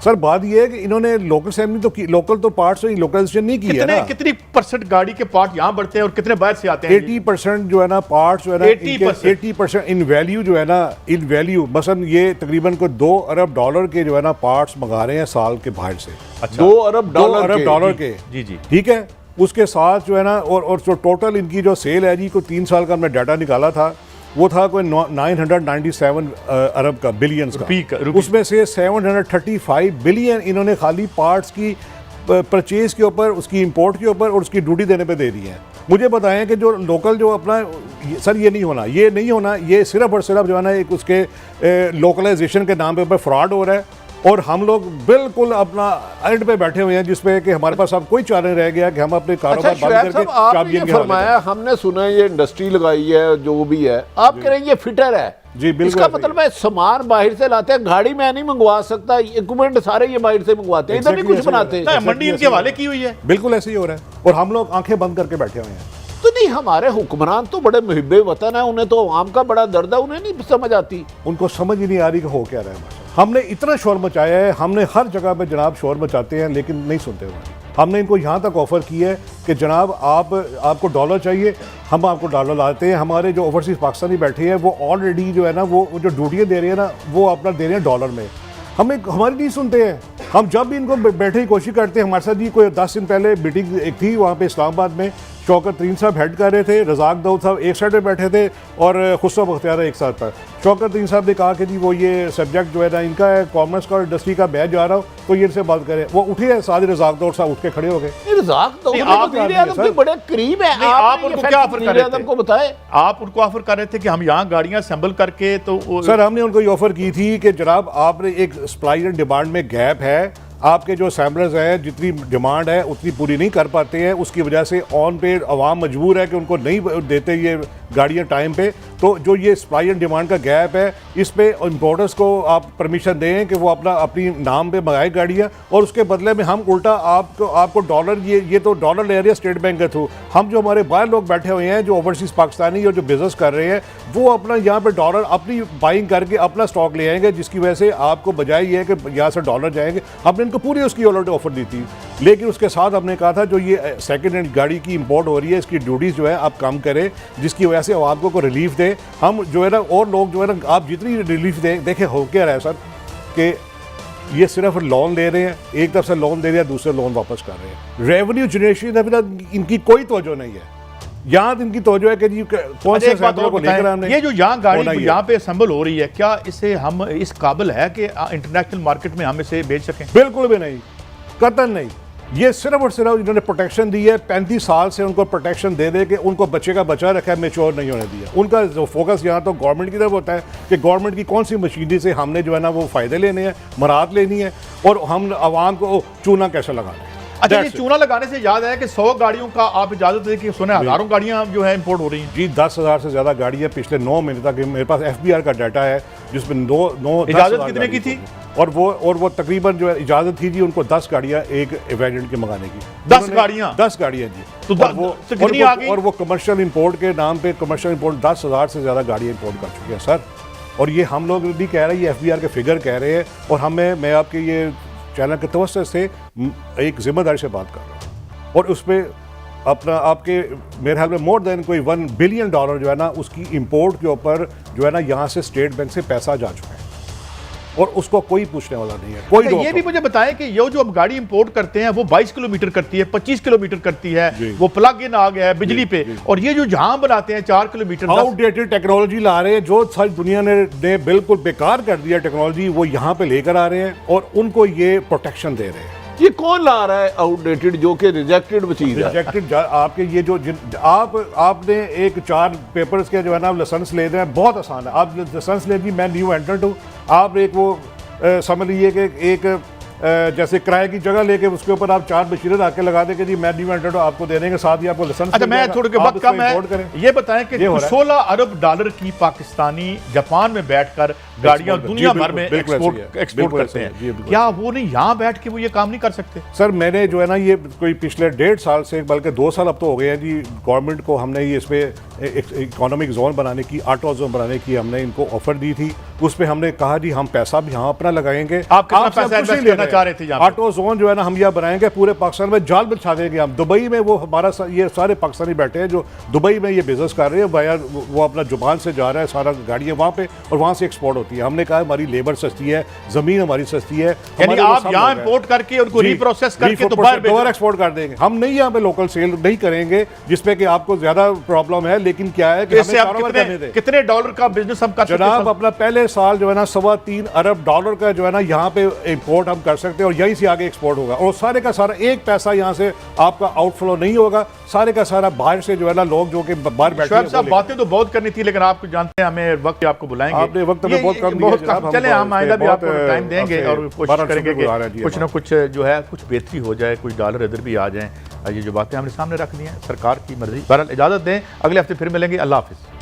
सर बात ये है कि इन्होंने लोकल असेंबली तो की, लोकल तो पार्ट्स से लोकलाइजेशन नहीं की है ना। कितनी % गाड़ी के पार्ट यहाँ बढ़ते हैं और कितने बाहर से आते हैं? 80% जो है ना पार्ट्स जो है ना 80% इन वैल्यू जो है ना, इन वैल्यू मसलन ये तकरीबन को $2 अरब के जो है ना पार्ट्स मंगा रहे हैं साल के बाहर से। अच्छा, $2 अरब के जी ठीक है। उसके साथ जो है ना और जो टोटल इनकी जो सेल है जी को 3 साल का हमने डाटा निकाला था, वो था कोई 997 अरब का, बिलियंस का। उसमें से 735 बिलियन इन्होंने खाली पार्ट्स की परचेज के ऊपर, उसकी इंपोर्ट के ऊपर और उसकी ड्यूटी देने पे दे दी है। मुझे बताएं कि जो लोकल जो अपना, सर ये नहीं होना, ये सिर्फ और सिर्फ जो है ना एक उसके लोकलाइजेशन के नाम पे ऊपर फ्रॉड हो रहा है, और हम लोग बिल्कुल अपना एंड पे बैठे हुए हैं जिसपे कि हमारे पास अब कोई चारा नहीं रह गया कि हम अपने कारोबार बंद करके आपने फरमाया, हमने सुना है ये इंडस्ट्री लगाई है जो भी है, आप कह रहे हैं ये फिटर है जी, बिल्कुल। इसका मतलब है सामान बाहर से लाते हैं, गाड़ी मैं नहीं मंगवा सकता, इक्विपमेंट सारे ये बाहर से मंगवाते हैं, इधर नहीं कुछ बनाते, मंडी इनके हवाले की हुई है। बिल्कुल ऐसे ही हो रहा है और हम लोग आंखें बंद करके बैठे हुए हैं। तो नहीं, हमारे हुक्मरान तो बड़े मुहिब्बे वतन है, उन्हें तो आवाम का बड़ा दर्द है, उन्हें नहीं समझ आती, उनको समझ ही नहीं आ रही कि हो क्या रहा है। हमने इतना शोर मचाया है, हमने हर जगह पे जनाब शोर मचाते हैं लेकिन नहीं सुनते हमारी। हमने इनको यहाँ तक ऑफ़र की है कि जनाब आपको डॉलर चाहिए, हम आपको डॉलर लाते हैं। हमारे जो ओवरसीज़ पाकिस्तानी बैठे हैं वो ऑलरेडी जो है ना वो जो ड्यूटियाँ दे रहे हैं ना वो अपना दे रहे हैं डॉलर में, हमारी नहीं सुनते हैं। हम जब भी इनको बैठे की कोशिश करते हैं, हमारे साथ ही कोई 10 दिन पहले मीटिंग एक थी वहाँ पे इस्लामाबाद में, शौकत तरीन साहब हेड कर रहे थे, रज़ाक दाऊद साहब एक साइड पे बैठे थे और खुसरो बख्तियार एक साथ पर। शौकत तरीन साहब ने कहा कि जी वो ये सब्जेक्ट जो है ना इनका है, कॉमर्स का और इंडस्ट्री का बैच जा रहा हो तो ये इनसे बात करें। वो उठे हैं, साथ ही रज़ाक दाऊद साहब उठ के खड़े हो गए। रज़ाक दाऊद बड़े करीब है, आप उनको क्या ऑफर कर रहे थे? को बताए, आप उनको ऑफर कर रहे थे कि हम यहाँ गाड़ियाँ असेंबल करके, तो सर हमने उनको ये ऑफर की थी कि जनाब आपने एक सप्लाई एंड डिमांड में गैप है, आपके जो असेंबलर्स हैं जितनी डिमांड है उतनी पूरी नहीं कर पाते हैं, उसकी वजह से ऑन पे आवाम मजबूर है कि उनको नहीं देते ये गाड़ियाँ टाइम पे। तो जो ये सप्लाई एंड डिमांड का गैप है, इस पे इम्पोर्टर्स को आप परमिशन दें कि वो अपनी नाम पे मंगाए गाड़ियाँ, और उसके बदले में हम उल्टा आपको डॉलर, ये तो डॉलर ले रही है स्टेट बैंक के थ्रू। हम जो हमारे बाहर लोग बैठे हुए हैं जो ओवरसीज़ पाकिस्तानी और जो बिज़नेस कर रहे हैं वो अपना यहाँ पे डॉलर अपनी बाइंग करके अपना स्टॉक ले आएंगे, जिसकी वजह से आपको बजाय ये है कि यहाँ से डॉलर जाएंगे। हमने इनको पूरी उसकी ऑलरेडी ऑफर दी थी, लेकिन उसके साथ हमने कहा था जो ये सेकेंड हैंड गाड़ी की इंपोर्ट हो रही है इसकी ड्यूटीज़ जो है आप कम करें, जिसकी वजह से आवाम को रिलीफ दे। हम जो है ना और लोग जो है ना आप जितनी रिलीफ दें, देखें हो क्या रहा है सर कि ये सिर्फ लोन ले रहे हैं, एक तरफ से लोन दे रहे हैं, दूसरे लोन वापस कर रहे हैं। रेवेन्यू जनरेशन इनकी कोई तवज्जो नहीं है, यहाँ इनकी तवज्जो है कि जी कौन से सैंपलों को लेकर हमने, ये जो यहाँ गाड़ी यहाँ पे असेंबल हो रही है, क्या इसे हम इस काबिल है कि इंटरनेशनल मार्केट में हम इसे बेच सकें? बिल्कुल भी नहीं, कतई नहीं। ये सिर्फ और सिर्फ इन्होंने प्रोटेक्शन दी है, 35 साल से उनको प्रोटेक्शन दे दे के उनको बच्चे का बचा रखा है, मैच्योर नहीं होने दिया। उनका जो फोकस यहाँ तो गवर्नमेंट की तरफ होता है कि गवर्नमेंट की कौन सी मशीनरी से हमने जो है ना वो फ़ायदे लेने हैं, मराहत लेनी है, और हम आवाम को चूना कैसे लगाना है। अच्छा, ये चूना लगाने से याद है कि 100 गाड़ियों का आप इजाजत दें कि सुने हज़ारों गाड़ियाँ जो है इंपोर्ट हो रही हैं। जी 10,000 से ज़्यादा गाड़ियाँ पिछले 9 महीने तक, मेरे पास FBR का डाटा है जिसमें 9 इजाजत कितने की थी? और वो तकरीबन जो है इजाजत थी जी उनको 10 गाड़ियाँ एक वेरिएंट के मंगाने की। 10 गाड़ियाँ 10 गाड़ियाँ जी। तो कितनी आ गई? और वो कमर्शियल इंपोर्ट के नाम पे कमर्शियल इंपोर्ट 10,000 से ज़्यादा गाड़ियाँ इंपोर्ट कर चुके हैं सर। और ये हम लोग भी कह रहे हैं, ये FBR के फिगर कह रहे हैं, और मैं आपके ये चैनल के तवज्जो से एक जिम्मेदारी से बात कर रहा हूँ, और उस पर अपना आपके मेरे ख्याल में मोर देन कोई $1 बिलियन जो है ना उसकी इंपोर्ट के ऊपर जो है ना यहाँ से स्टेट बैंक से पैसा जा चुका है, और उसको कोई पूछने वाला नहीं है, कोई। ये भी मुझे बताएं कि ये जो अब गाड़ी इंपोर्ट करते हैं वो 22 किलोमीटर करती है, 25 किलोमीटर करती है, वो प्लग इन आ गया है बिजली पे, और ये जो जहां बनाते हैं 4 किलोमीटर आउटडेटेड टेक्नोलॉजी ला रहे हैं, जो सारी दुनिया ने बिल्कुल बेकार कर दिया टेक्नोलॉजी, वो यहाँ पे लेकर आ रहे हैं और उनको ये प्रोटेक्शन दे रहे हैं। ये कौन ला रहा है आउटडेटेड, जो कि रिजेक्टेड चीज है? रिजेक्टेड आपके ये जो आपने एक 4 पेपर्स के जो है ना लाइसेंस ले रहे हैं, बहुत आसान है। आप लाइसेंस ले दी, मैं न्यू एंटर हूँ, आप एक वो समझ लीजिए कि एक जैसे किराए की जगह लेके उसके ऊपर आप 4 मशीनें आके लगा देंगे जी मैं न्यू एंटर आपको दे देंगे, साथ ही आपको लाइसेंस। अच्छा, मैं थोड़े के वक्त कम है, ये बताएं कि 16 अरब डॉलर की पाकिस्तानी जापान में बैठकर गाड़ियां दुनिया भर में एक्सपोर्ट करते हैं, क्या वो नहीं यहाँ बैठ के वो ये काम नहीं कर सकते? सर मैंने जो है ना ये कोई पिछले 1.5 साल से बल्कि 2 साल अब तो हो गए हैं जी, गवर्नमेंट को हमने ये इसमें इकोनॉमिक जोन बनाने की, ऑटो जोन बनाने की हमने इनको ऑफर दी थी। उस पर हमने कहा जी हम पैसा भी यहाँ अपना लगाएंगे। आप कितना पैसा इन्वेस्ट करना चाह रहे थे? ऑटो जोन जो है ना हम यहाँ बनाएंगे, पूरे पाकिस्तान में जाल बिछा देंगे हम। दुबई में वो हमारा ये सारे पाकिस्तानी बैठे हैं जो दुबई में ये बिजनेस कर रहे हैं, वो अपना जुबान से जा रहा है सारा गाड़ियाँ वहाँ पे, और वहाँ से एक्सपोर्ट होती है। होती है। हमने कहा हमारी लेबर सस्ती है, जमीन हमारी सस्ती है, यानी हमारे वो आप सब यहाँ लोग हैं। इंपोर्ट करके उनको जी, रीप्रोसेस करके दोबारा दोबारा एक्सपोर्ट कर देंगे। हम नहीं यहाँ पे लोकल सेल नहीं करेंगे जिसपे कि आपको ज्यादा प्रॉब्लम है, लेकिन क्या है कि तो इससे हमें आप कारोबार करने दें। कितने डॉलर का बिजनेस हम कर सकते जनाब हैं? अपना पहले साल जो है ना $3.25 अरब का जो है ना यहाँ पे इंपोर्ट हम कर सकते हैं और यहीं से आगे एक्सपोर्ट होगा और सारे का सारा एक पैसा यहाँ से आपका आउटफ्लो नहीं होगा, सारे का सारा बाहर से जो है ना लोग जो कि बाहर बैठे शोएब हैं साहब वो बातें तो बहुत करनी थी, लेकिन आप जानते हैं हमें वक्त आपको बुलाएंगे। आपने वक्त हमें बहुत कम दिया जनाब, चले हम आएगा भी आपको टाइम देंगे आपसे और कोशिश 1200 करेंगे पे गुजारा है जी कि कुछ ना कुछ जो है कुछ बेहतरी हो जाए, कुछ डॉलर इधर भी आ जाएं। ये जो बातें हमने सामने रख दी हैं, सरकार की मर्जी। बहरहाल इजाजत दें, अगले हफ्ते फिर मिलेंगे। अल्लाह हाफिज़।